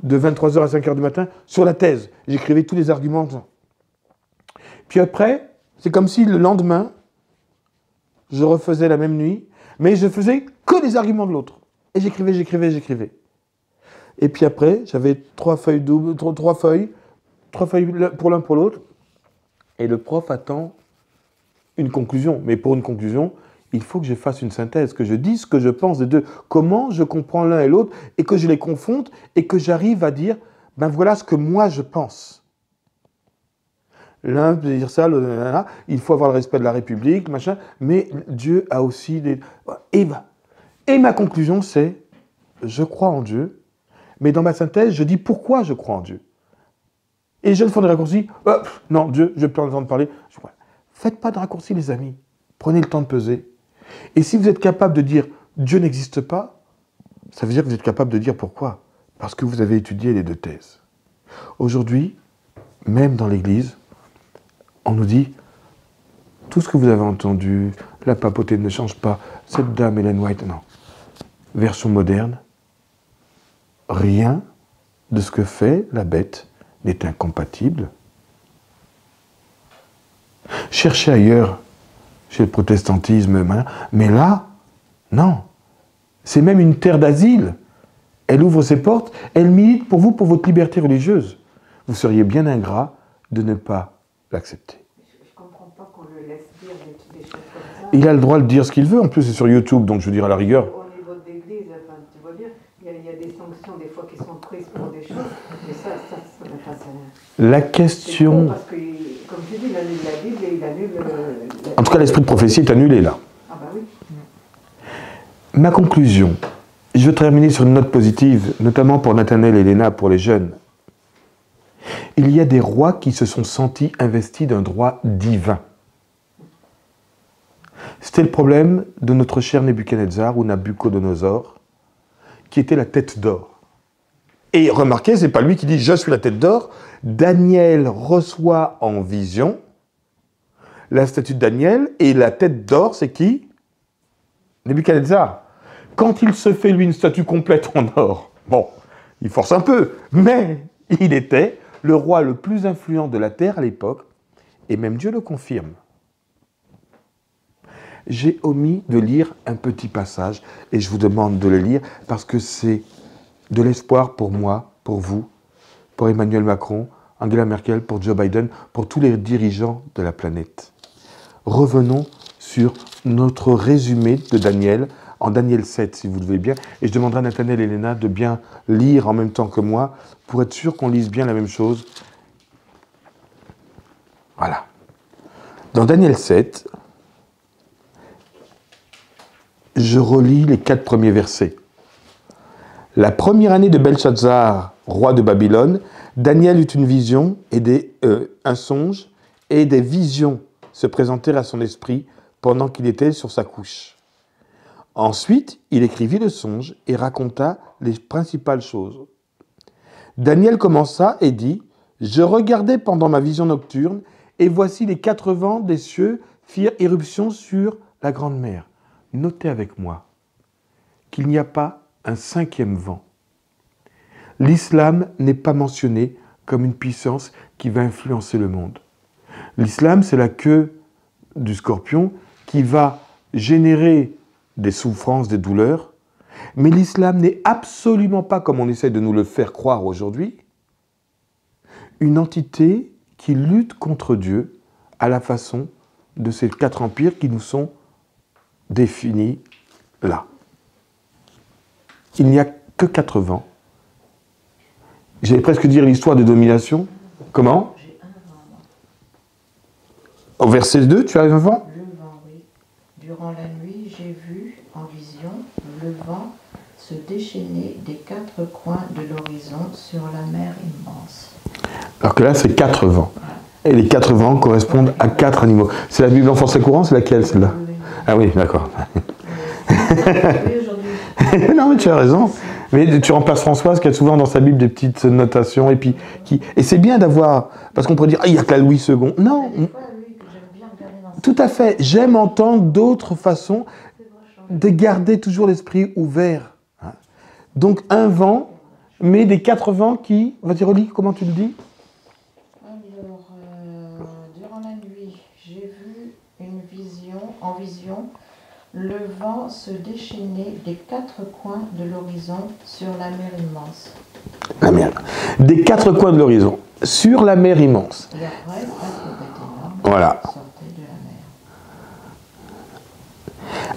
de 23h à 5h du matin, sur la thèse. J'écrivais tous les arguments. Puis après, c'est comme si le lendemain, je refaisais la même nuit, mais je faisais que les arguments de l'autre. Et j'écrivais. Et puis après, j'avais 3 feuilles doubles, 3 feuilles pour l'un pour l'autre. Et le prof attend une conclusion. Mais pour une conclusion, il faut que je fasse une synthèse, que je dise ce que je pense des deux. Comment je comprends l'un et l'autre, et que je les confronte, et que j'arrive à dire, ben voilà ce que moi je pense. L'un peut dire ça, l'autre, il faut avoir le respect de la République, machin, mais Dieu a aussi des... Et ma conclusion, c'est, je crois en Dieu, mais dans ma synthèse, je dis pourquoi je crois en Dieu. Et je ne fais des raccourcis, non, Dieu, je n'ai plus entendre parler. Faites pas de raccourcis, les amis. Prenez le temps de peser. Et si vous êtes capable de dire Dieu n'existe pas, ça veut dire que vous êtes capable de dire pourquoi. Parce que vous avez étudié les 2 thèses. Aujourd'hui, même dans l'Église, on nous dit tout ce que vous avez entendu, la papauté ne change pas, cette dame Ellen White, non. Version moderne, rien de ce que fait la bête n'est incompatible. Cherchez ailleurs, chez le protestantisme, mais là, non. C'est même une terre d'asile. Elle ouvre ses portes, elle milite pour vous, pour votre liberté religieuse. Vous seriez bien ingrat de ne pas l'accepter. Je ne comprends pas qu'on le laisse dire des choses comme ça. Il a le droit de dire ce qu'il veut, en plus c'est sur YouTube, donc je veux dire à la rigueur. Au niveau de l'Église, enfin, tu vois bien, il y a des sanctions des fois qui sont prises pour des choses, mais ça n'a pas ça. La question... Parce que, comme tu dis, il annule la Bible et il annule... En tout cas, l'esprit de prophétie est annulé là. Ah bah oui. Ma conclusion, je veux terminer sur une note positive, notamment pour Nathanaël et Léna, pour les jeunes. Il y a des rois qui se sont sentis investis d'un droit divin. C'était le problème de notre cher Nebuchadnezzar ou Nabucodonosor, qui était la tête d'or. Et remarquez, c'est pas lui qui dit « je suis la tête d'or ». Daniel reçoit en vision la statue de Daniel, et la tête d'or, c'est qui? Nebuchadnezzar. Quand il se fait, lui, une statue complète en or, bon, il force un peu, mais il était le roi le plus influent de la terre à l'époque, et même Dieu le confirme. J'ai omis de lire un petit passage, et je vous demande de le lire, parce que c'est de l'espoir pour moi, pour vous, pour Emmanuel Macron, Angela Merkel, pour Joe Biden, pour tous les dirigeants de la planète. Revenons sur notre résumé de Daniel, en Daniel 7, si vous le voulez bien, et je demanderai à Nathanaël et Léna de bien lire en même temps que moi, pour être sûr qu'on lise bien la même chose. Voilà. Dans Daniel 7, je relis les 4 premiers versets. La première année de Belshazzar, roi de Babylone, Daniel eut une vision et un songe, et des visions se présentèrent à son esprit pendant qu'il était sur sa couche. Ensuite, il écrivit le songe et raconta les principales choses. Daniel commença et dit « Je regardais pendant ma vision nocturne, et voici les 4 vents des cieux firent éruption sur la Grande Mer. Notez avec moi qu'il n'y a pas un cinquième vent. L'islam n'est pas mentionné comme une puissance qui va influencer le monde. L'islam, c'est la queue du scorpion qui va générer des souffrances, des douleurs, mais l'islam n'est absolument pas, comme on essaie de nous le faire croire aujourd'hui, une entité qui lutte contre Dieu à la façon de ces 4 empires qui nous sont définis là. Il n'y a que 4 vents. J'allais presque dire l'histoire de domination. Comment? J'ai un vent, moi. Au verset 2, tu as un vent? Le vent, oui. Durant la nuit, j'ai vu en vision le vent se déchaîner des 4 coins de l'horizon sur la mer immense. Alors que là, c'est 4 vents. Et les 4 vents correspondent à 4 animaux. C'est la Bible en français courant, c'est laquelle celle-là? Ah oui, d'accord. Oui, aujourd'hui. Non, mais tu as raison. Mais tu remplaces Françoise qui a souvent dans sa Bible des petites notations. Et c'est bien d'avoir... Parce qu'on pourrait dire, ah, il n'y a que la Louis II. Non. Des fois, oui, que j'aime bien regarder dans Tout à fait. J'aime entendre d'autres façons de garder toujours l'esprit ouvert. Donc un vent, mais des 4 vents qui... Vas-y, relis, comment tu le dis? Alors, durant la nuit, j'ai vu en vision, le vent se déchaîner des 4 coins de l'horizon sur la mer immense. La mer. Des 4 coins de l'horizon, sur la mer immense. Et après, ça qui était énorme, Voilà. sortait de la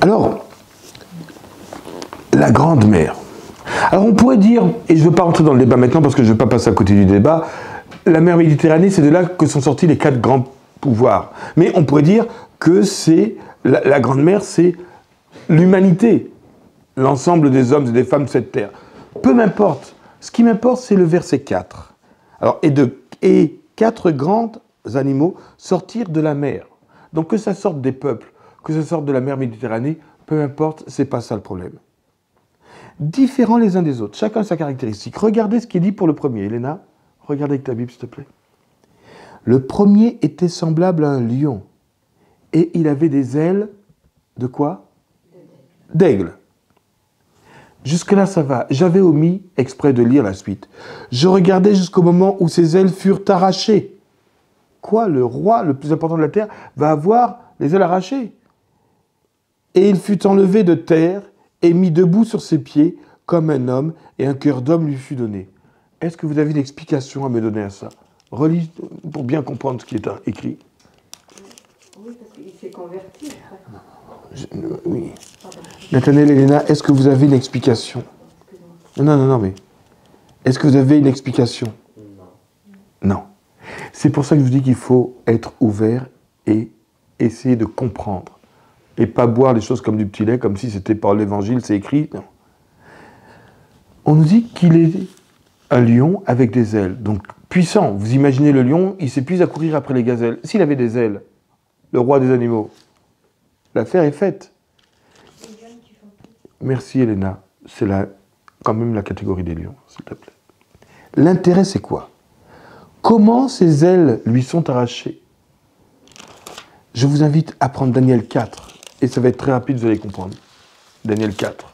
mer. Alors, la Grande Mer. Alors on pourrait dire, et je ne veux pas rentrer dans le débat maintenant parce que je ne veux pas passer à côté du débat, la mer Méditerranée, c'est de là que sont sortis les 4 grands pouvoirs. Mais on pourrait dire que c'est la Grande Mer, c'est l'humanité, l'ensemble des hommes et des femmes de cette terre. Peu m'importe. Ce qui m'importe, c'est le verset 4. Alors, et 4 grands animaux sortirent de la mer. Donc que ça sorte des peuples, que ça sorte de la mer Méditerranée, peu importe, c'est pas ça le problème. Différents les uns des autres, chacun sa caractéristique. Regardez ce qui est dit pour le premier. Elena, regardez avec ta Bible, s'il te plaît. Le premier était semblable à un lion, et il avait des ailes de quoi? D'aigle. Jusque-là, ça va. J'avais omis exprès de lire la suite. Je regardais jusqu'au moment où ses ailes furent arrachées. Quoi? Le roi, le plus important de la terre, va avoir les ailes arrachées. Et il fut enlevé de terre et mis debout sur ses pieds comme un homme, et un cœur d'homme lui fut donné. Est-ce que vous avez une explication à me donner à ça? Relis pour bien comprendre ce qui est écrit. Oui, parce qu'il s'est converti après. Oui. Nathanaël et Elena, est-ce que vous avez une explication? Non, mais est-ce que vous avez une explication? Non. C'est pour ça que je vous dis qu'il faut être ouvert et essayer de comprendre. Et pas boire les choses comme du petit lait, comme si c'était par l'évangile, c'est écrit. Non. On nous dit qu'il est un lion avec des ailes, donc puissant. Vous imaginez le lion, il s'épuise à courir après les gazelles. S'il avait des ailes, le roi des animaux, l'affaire est faite. Merci Elena, c'est quand même la catégorie des lions, s'il te plaît. L'intérêt c'est quoi? Comment ces ailes lui sont arrachées? Je vous invite à prendre Daniel 4, et ça va être très rapide, vous allez comprendre. Daniel 4.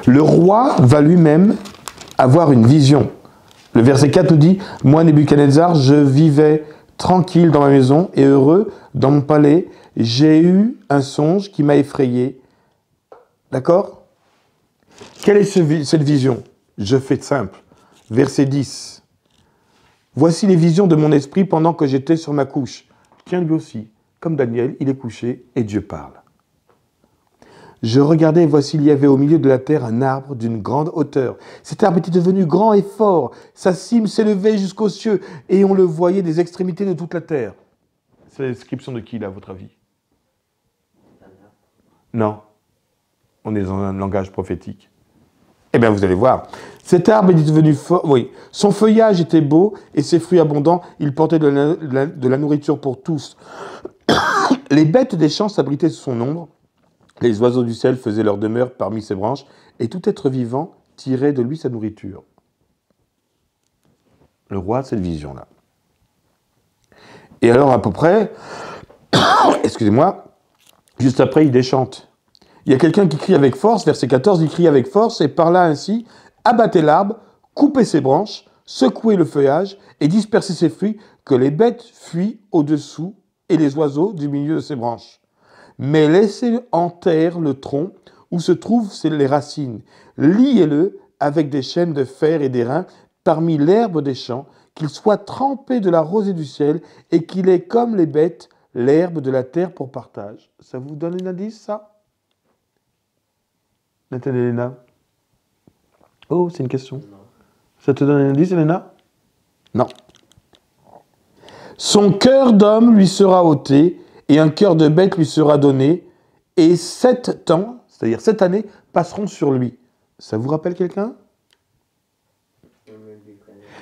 Le roi va lui-même avoir une vision. Le verset 4 nous dit « Moi, Nebuchadnezzar, je vivais tranquille dans ma maison et heureux dans mon palais. J'ai eu un songe qui m'a effrayé. » D'accord? Quelle est cette vision? Je fais simple. Verset 10. « Voici les visions de mon esprit pendant que j'étais sur ma couche. » Tiens, lui aussi, comme Daniel, il est couché et Dieu parle. Je regardais et voici il y avait au milieu de la terre un arbre d'une grande hauteur. Cet arbre était devenu grand et fort. Sa cime s'élevait jusqu'aux cieux et on le voyait des extrémités de toute la terre. C'est la description de qui, là, à votre avis? Non. On est dans un langage prophétique. Eh bien, vous allez voir. Cet arbre est devenu fort. Oui. Son feuillage était beau et ses fruits abondants. Il portait de la nourriture pour tous. Les bêtes des champs s'abritaient sous son ombre. Les oiseaux du ciel faisaient leur demeure parmi ses branches, et tout être vivant tirait de lui sa nourriture. Le roi a cette vision-là. Et alors, à peu près, excusez-moi, juste après, il déchante. Il y a quelqu'un qui crie avec force, verset 14, il crie avec force, et parla ainsi, abattez l'arbre, coupez ses branches, secouez le feuillage, et dispersez ses fruits, que les bêtes fuient au-dessous, et les oiseaux du milieu de ses branches. Mais laissez en terre le tronc, où se trouvent les racines. Liez-le avec des chaînes de fer et d'airain, parmi l'herbe des champs, qu'il soit trempé de la rosée du ciel, et qu'il ait comme les bêtes, l'herbe de la terre pour partage. Ça vous donne un indice, ça? Nathan et Elena? Oh, c'est une question. Non. Ça te donne un indice, Elena? Non. Son cœur d'homme lui sera ôté, et un cœur de bête lui sera donné, et 7 temps, c'est-à-dire 7 années, passeront sur lui. Ça vous rappelle quelqu'un?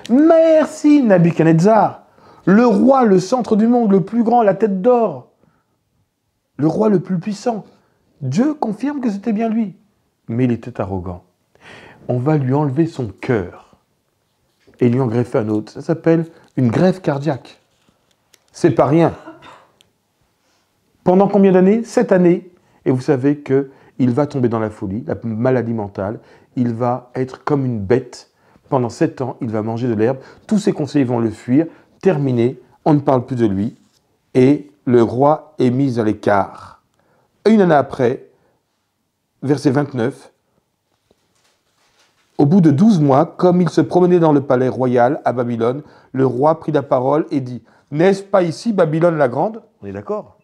Merci, Nabuchodonosor. Le roi, le centre du monde, le plus grand, la tête d'or. Le roi le plus puissant. Dieu confirme que c'était bien lui. Mais il était arrogant. On va lui enlever son cœur et lui en greffer un autre. Ça s'appelle une greffe cardiaque. C'est pas rien. Pendant combien d'années? 7 années. Et vous savez qu'il va tomber dans la folie, la maladie mentale. Il va être comme une bête. Pendant 7 ans, il va manger de l'herbe. Tous ses conseillers vont le fuir. Terminé, on ne parle plus de lui. Et le roi est mis à l'écart. Une année après, verset 29, au bout de 12 mois, comme il se promenait dans le palais royal à Babylone, le roi prit la parole et dit, « N'est-ce pas ici Babylone la grande ?» On est d'accord.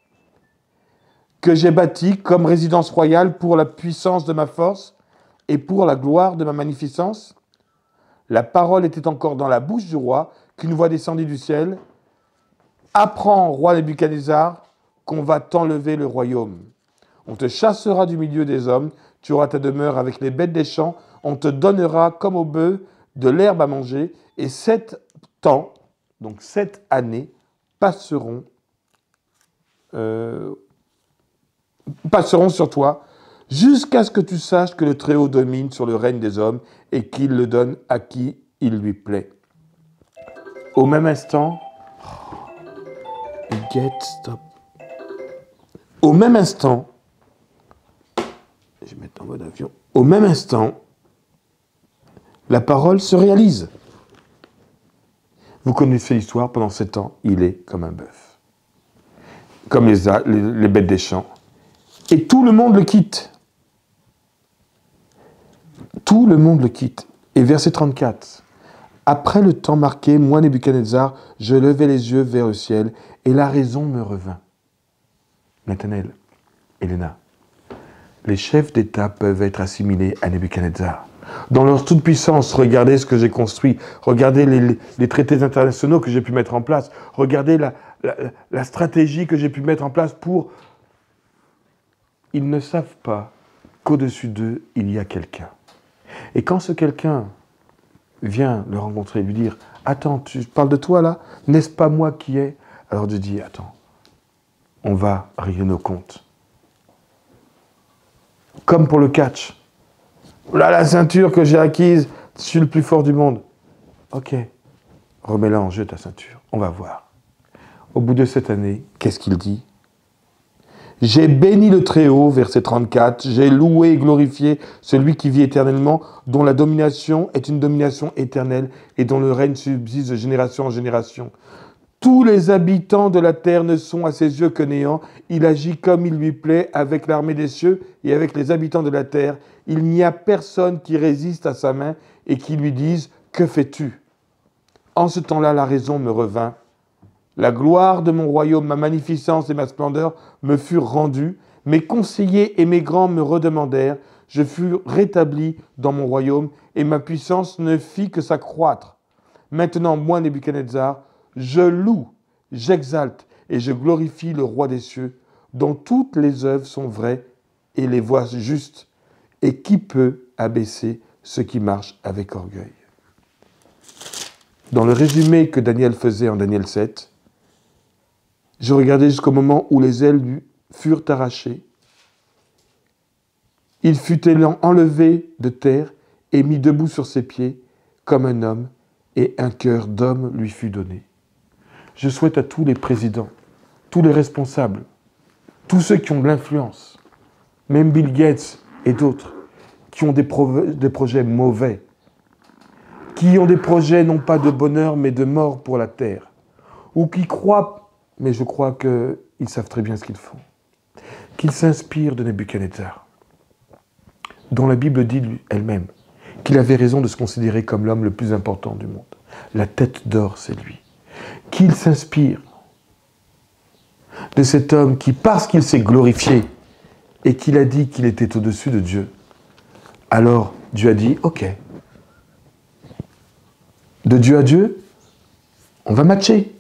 « Que j'ai bâti comme résidence royale pour la puissance de ma force et pour la gloire de ma magnificence ?» La parole était encore dans la bouche du roi, qu'une voix descendit du ciel. « Apprends, roi Nebuchadnezzar, qu'on va t'enlever le royaume. On te chassera du milieu des hommes, tu auras ta demeure avec les bêtes des champs, on te donnera comme au bœuf de l'herbe à manger, et 7 temps, donc 7 années, passeront sur toi, jusqu'à ce que tu saches que le Très-Haut domine sur le règne des hommes et qu'il le donne à qui il lui plaît. » Au même instant, stop. Au même instant, je vais mettre en mode avion. Au même instant, la parole se réalise. Vous connaissez l'histoire, pendant 7 ans, il est comme un bœuf. Comme les bêtes des champs. Et tout le monde le quitte. Tout le monde le quitte. Et verset 34. Après le temps marqué, moi, Nebuchadnezzar, je levai les yeux vers le ciel, et la raison me revint. Nathanaël, Elena, les chefs d'État peuvent être assimilés à Nebuchadnezzar. Dans leur toute-puissance, regardez ce que j'ai construit, regardez les traités internationaux que j'ai pu mettre en place, regardez la stratégie que j'ai pu mettre en place pour... Ils ne savent pas qu'au-dessus d'eux, il y a quelqu'un. Et quand ce quelqu'un vient le rencontrer et lui dire « Attends, tu parles de toi là? N'est-ce pas moi qui ai ?» Alors Dieu dit « Attends, on va régler nos comptes. » Comme pour le catch. Là, la ceinture que j'ai acquise, je suis le plus fort du monde. Ok, remets-la en jeu ta ceinture, on va voir. Au bout de cette année, qu'est-ce qu'il dit? J'ai béni le Très-Haut, verset 34, j'ai loué et glorifié celui qui vit éternellement, dont la domination est une domination éternelle et dont le règne subsiste de génération en génération. Tous les habitants de la terre ne sont à ses yeux que néants. Il agit comme il lui plaît avec l'armée des cieux et avec les habitants de la terre. Il n'y a personne qui résiste à sa main et qui lui dise « Que fais-tu » En ce temps-là, la raison me revint. La gloire de mon royaume, ma magnificence et ma splendeur me furent rendues. Mes conseillers et mes grands me redemandèrent. Je fus rétabli dans mon royaume et ma puissance ne fit que s'accroître. Maintenant, moi, Nebuchadnezzar, je loue, j'exalte et je glorifie le roi des cieux, dont toutes les œuvres sont vraies et les voies justes. Et qui peut abaisser ceux qui marchent avec orgueil? Dans le résumé que Daniel faisait en Daniel 7, je regardais jusqu'au moment où les ailes lui furent arrachées. Il fut enlevé de terre et mis debout sur ses pieds comme un homme, et un cœur d'homme lui fut donné. Je souhaite à tous les présidents, tous les responsables, tous ceux qui ont de l'influence, même Bill Gates et d'autres, qui ont des projets mauvais, qui ont des projets non pas de bonheur mais de mort pour la terre, ou qui croient, mais je crois qu'ils savent très bien ce qu'ils font, qu'ils s'inspirent de Nebuchadnezzar, dont la Bible dit elle-même qu'il avait raison de se considérer comme l'homme le plus important du monde. La tête d'or, c'est lui. Qu'il s'inspire de cet homme qui, parce qu'il s'est glorifié et qu'il a dit qu'il était au-dessus de Dieu, alors Dieu a dit, ok, de Dieu à Dieu, on va matcher.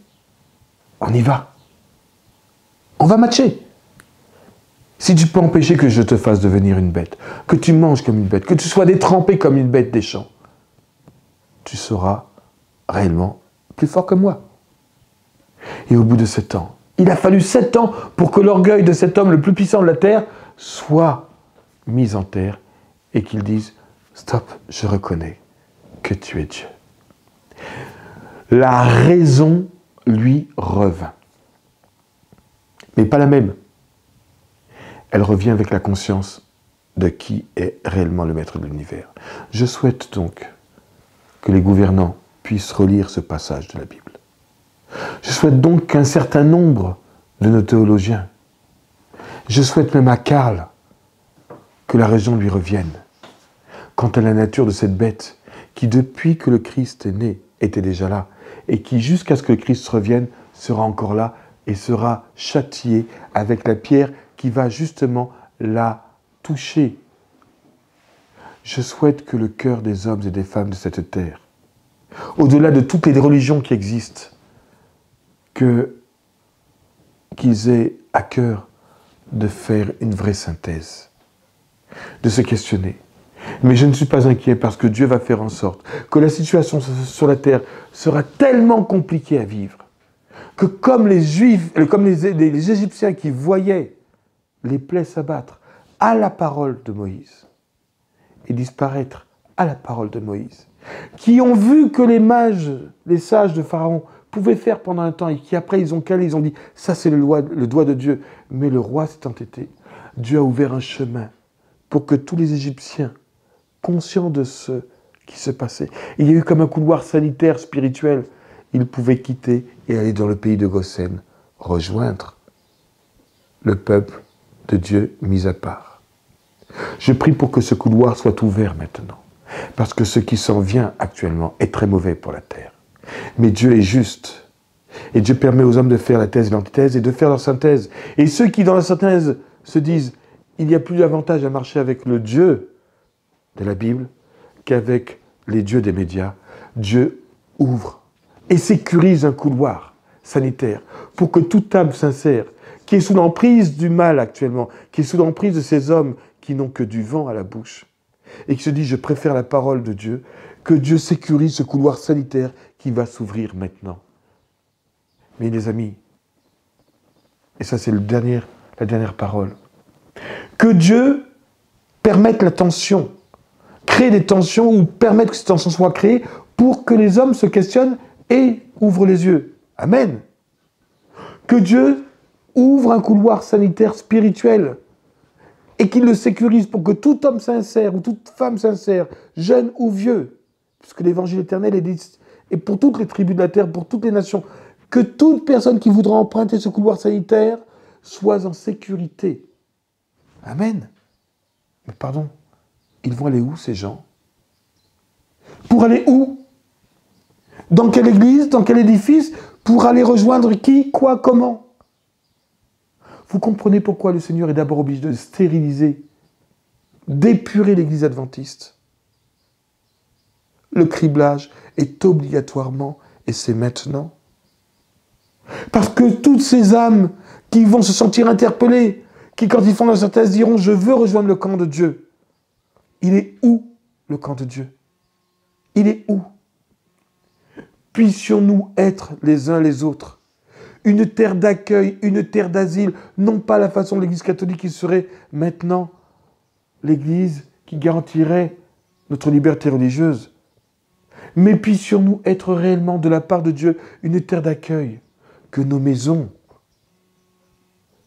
On y va. On va matcher. Si tu peux empêcher que je te fasse devenir une bête, que tu manges comme une bête, que tu sois détrempé comme une bête des champs, tu seras réellement plus fort que moi. Et au bout de 7 ans, il a fallu 7 ans pour que l'orgueil de cet homme le plus puissant de la terre soit mis en terre et qu'il dise « Stop, je reconnais que tu es Dieu ». La raison lui revint. Mais pas la même. Elle revient avec la conscience de qui est réellement le maître de l'univers. Je souhaite donc que les gouvernants puissent relire ce passage de la Bible. Je souhaite donc qu'un certain nombre de nos théologiens, je souhaite même à Karl que la raison lui revienne quant à la nature de cette bête qui, depuis que le Christ est né, était déjà là et qui, jusqu'à ce que le Christ revienne, sera encore là et sera châtié avec la pierre qui va justement la toucher. Je souhaite que le cœur des hommes et des femmes de cette terre, au-delà de toutes les religions qui existent, qu'ils aient à cœur de faire une vraie synthèse, de se questionner. Mais je ne suis pas inquiet parce que Dieu va faire en sorte que la situation sur la terre sera tellement compliquée à vivre que comme les Juifs, comme les Égyptiens qui voyaient les plaies s'abattre à la parole de Moïse et disparaître à la parole de Moïse, qui ont vu que les mages, les sages de Pharaon pouvaient faire pendant un temps et qui après ils ont calé, ils ont dit ça c'est le doigt de Dieu, mais le roi s'est entêté. Dieu a ouvert un chemin pour que tous les Égyptiens, conscients de ce qui se passait, il y a eu comme un couloir sanitaire spirituel, ils pouvaient quitter et aller dans le pays de Goshen, rejoindre le peuple de Dieu mis à part. Je prie pour que ce couloir soit ouvert maintenant, parce que ce qui s'en vient actuellement est très mauvais pour la terre. Mais Dieu est juste, et Dieu permet aux hommes de faire la thèse et l'antithèse, et de faire leur synthèse. Et ceux qui, dans la synthèse, se disent « il y a plus d'avantage à marcher avec le Dieu de la Bible qu'avec les dieux des médias », Dieu ouvre et sécurise un couloir sanitaire pour que toute âme sincère, qui est sous l'emprise du mal actuellement, qui est sous l'emprise de ces hommes qui n'ont que du vent à la bouche, et qui se dit « je préfère la parole de Dieu », que Dieu sécurise ce couloir sanitaire qui va s'ouvrir maintenant. Mais les amis, et ça c'est la dernière parole, que Dieu permette la tension, crée des tensions ou permette que ces tensions soient créées pour que les hommes se questionnent et ouvrent les yeux. Amen. Que Dieu ouvre un couloir sanitaire spirituel et qu'il le sécurise pour que tout homme sincère ou toute femme sincère, jeune ou vieux, puisque l'évangile éternel est dit, et pour toutes les tribus de la terre, pour toutes les nations, que toute personne qui voudra emprunter ce couloir sanitaire soit en sécurité. Amen. Mais pardon, ils vont aller où ces gens? Pour aller où? Dans quelle église? Dans quel édifice? Pour aller rejoindre qui? Quoi? Comment? Vous comprenez pourquoi le Seigneur est d'abord obligé de stériliser, d'épurer l'église adventiste? Le criblage est obligatoirement, et c'est maintenant. Parce que toutes ces âmes qui vont se sentir interpellées, qui quand ils font leur synthèse diront « je veux rejoindre le camp de Dieu », il est où le camp de Dieu? Il est où? Puissions-nous être les uns les autres une terre d'accueil, une terre d'asile, non pas la façon de l'Église catholique qui serait maintenant l'Église qui garantirait notre liberté religieuse, mais puissions-nous être réellement de la part de Dieu une terre d'accueil, que nos maisons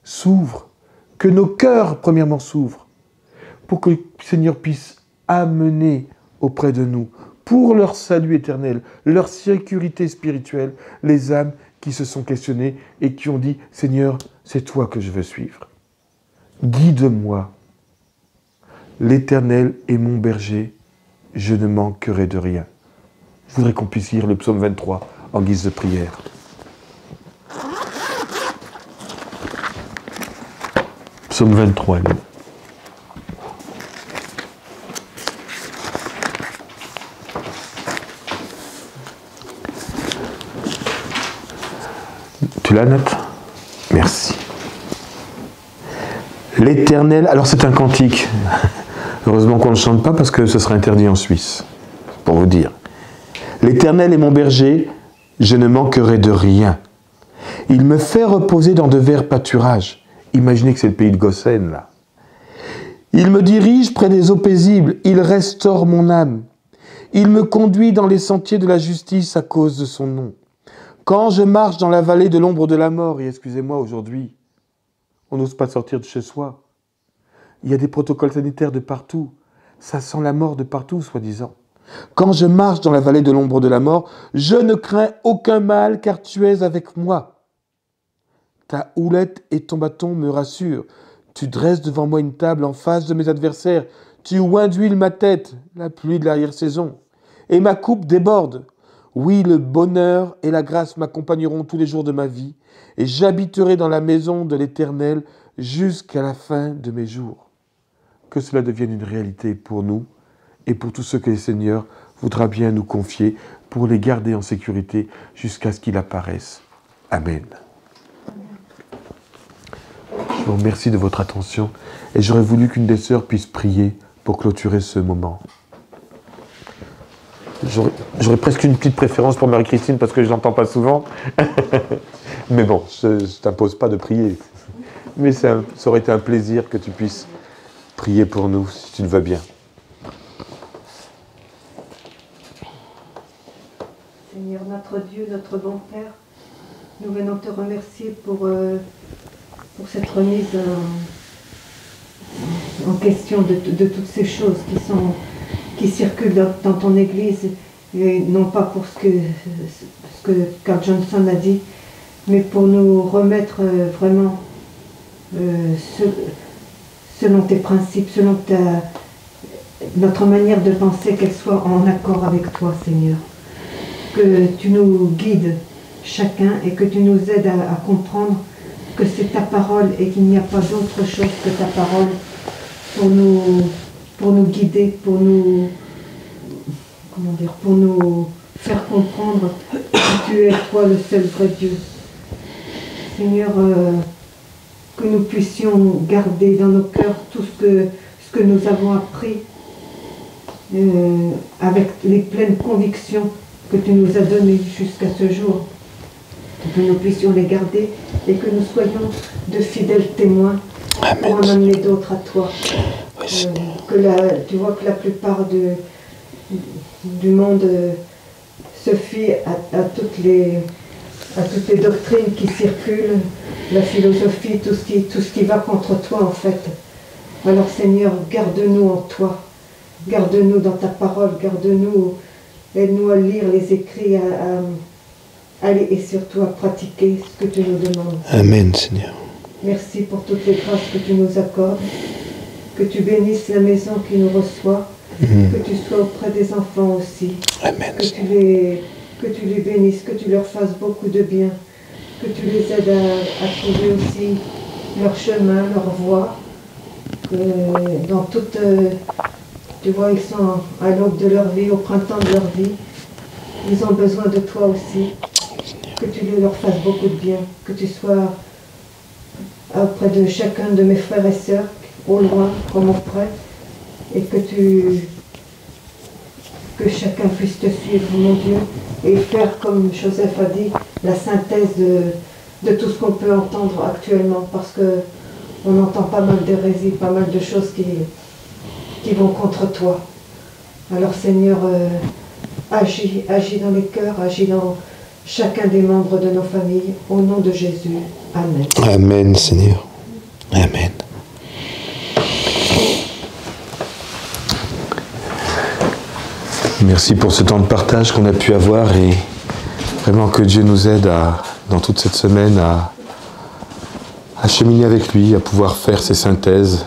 s'ouvrent, que nos cœurs, premièrement, s'ouvrent, pour que le Seigneur puisse amener auprès de nous, pour leur salut éternel, leur sécurité spirituelle, les âmes qui se sont questionnées et qui ont dit « Seigneur, c'est toi que je veux suivre. Guide-moi. L'Éternel est mon berger, je ne manquerai de rien. » Je voudrais qu'on puisse lire le psaume 23 en guise de prière. Psaume 23, là. Tu la notes? Merci. L'Éternel, alors c'est un cantique. Heureusement qu'on ne chante pas parce que ce serait interdit en Suisse, pour vous dire. L'Éternel est mon berger, je ne manquerai de rien. Il me fait reposer dans de verts pâturages. Imaginez que c'est le pays de Gosen, là. Il me dirige près des eaux paisibles, il restaure mon âme. Il me conduit dans les sentiers de la justice à cause de son nom. Quand je marche dans la vallée de l'ombre de la mort, et excusez-moi, aujourd'hui, on n'ose pas sortir de chez soi. Il y a des protocoles sanitaires de partout. Ça sent la mort de partout, soi-disant. Quand je marche dans la vallée de l'ombre de la mort, je ne crains aucun mal, car tu es avec moi. Ta houlette et ton bâton me rassurent. Tu dresses devant moi une table en face de mes adversaires. Tu oins d'huile ma tête, la pluie de l'arrière-saison. Et ma coupe déborde. Oui, le bonheur et la grâce m'accompagneront tous les jours de ma vie, et j'habiterai dans la maison de l'Éternel jusqu'à la fin de mes jours. Que cela devienne une réalité pour nous et pour tous ceux que le Seigneur voudra bien nous confier pour les garder en sécurité jusqu'à ce qu'il apparaisse. Amen. Je vous remercie de votre attention et j'aurais voulu qu'une des sœurs puisse prier pour clôturer ce moment. J'aurais presque une petite préférence pour Marie-Christine parce que je ne l'entends pas souvent. Mais bon, je ne t'impose pas de prier. Mais ça aurait été un plaisir que tu puisses prier pour nous, si tu le veux bien. Seigneur, notre Dieu, notre bon Père, nous venons te remercier pour cette remise en question de toutes ces choses qui circulent dans ton Église, et non pas pour ce que Carl Johnson a dit, mais pour nous remettre vraiment selon tes principes, selon notre manière de penser, qu'elle soit en accord avec toi, Seigneur. Que tu nous guides chacun et que tu nous aides à comprendre que c'est ta parole et qu'il n'y a pas d'autre chose que ta parole pour nous guider, pour nous faire comprendre que tu es toi le seul vrai Dieu. Seigneur, que nous puissions garder dans nos cœurs tout ce que nous avons appris avec les pleines convictions que tu nous as données jusqu'à ce jour. Que nous puissions les garder et que nous soyons de fidèles témoins. Amen. Pour en amener d'autres à toi. Tu vois que la plupart du monde se fie à toutes les doctrines qui circulent, la philosophie, tout ce qui va contre toi en fait. Alors Seigneur, garde-nous en toi, garde-nous dans ta parole, garde-nous, aide-nous à lire les écrits, à aller et surtout à pratiquer ce que tu nous demandes. Amen Seigneur. Merci pour toutes les grâces que tu nous accordes, que tu bénisses la maison qui nous reçoit, que tu sois auprès des enfants aussi. Amen. Que tu les bénisses, que tu leur fasses beaucoup de bien, que tu les aides à trouver aussi leur chemin, leur voie. Dans toute, tu vois, ils sont à l'aube de leur vie, au printemps de leur vie. Ils ont besoin de toi aussi. Que tu leur fasses beaucoup de bien, que tu sois auprès de chacun de mes frères et sœurs, au loin comme auprès, et que chacun puisse te suivre, mon Dieu, et faire, comme Joseph a dit, la synthèse de tout ce qu'on peut entendre actuellement, parce qu'on entend pas mal d'hérésies, pas mal de choses qui vont contre toi. Alors Seigneur, agis dans les cœurs, agis dans chacun des membres de nos familles, au nom de Jésus. Amen. Amen, Seigneur. Amen. Merci pour ce temps de partage qu'on a pu avoir et vraiment que Dieu nous aide dans toute cette semaine à cheminer avec lui, à pouvoir faire ses synthèses.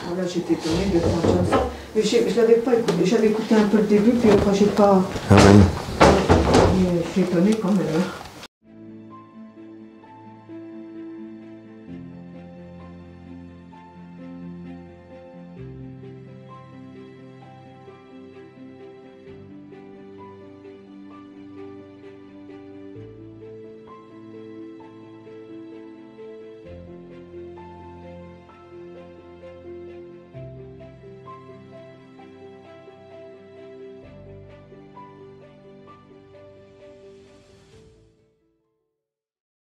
Voilà, j'étais étonnée de prendre ça. Mais je l'avais pas écouté. J'avais écouté un peu le début, puis après j'ai pas... Amen. Je suis étonnée quand même.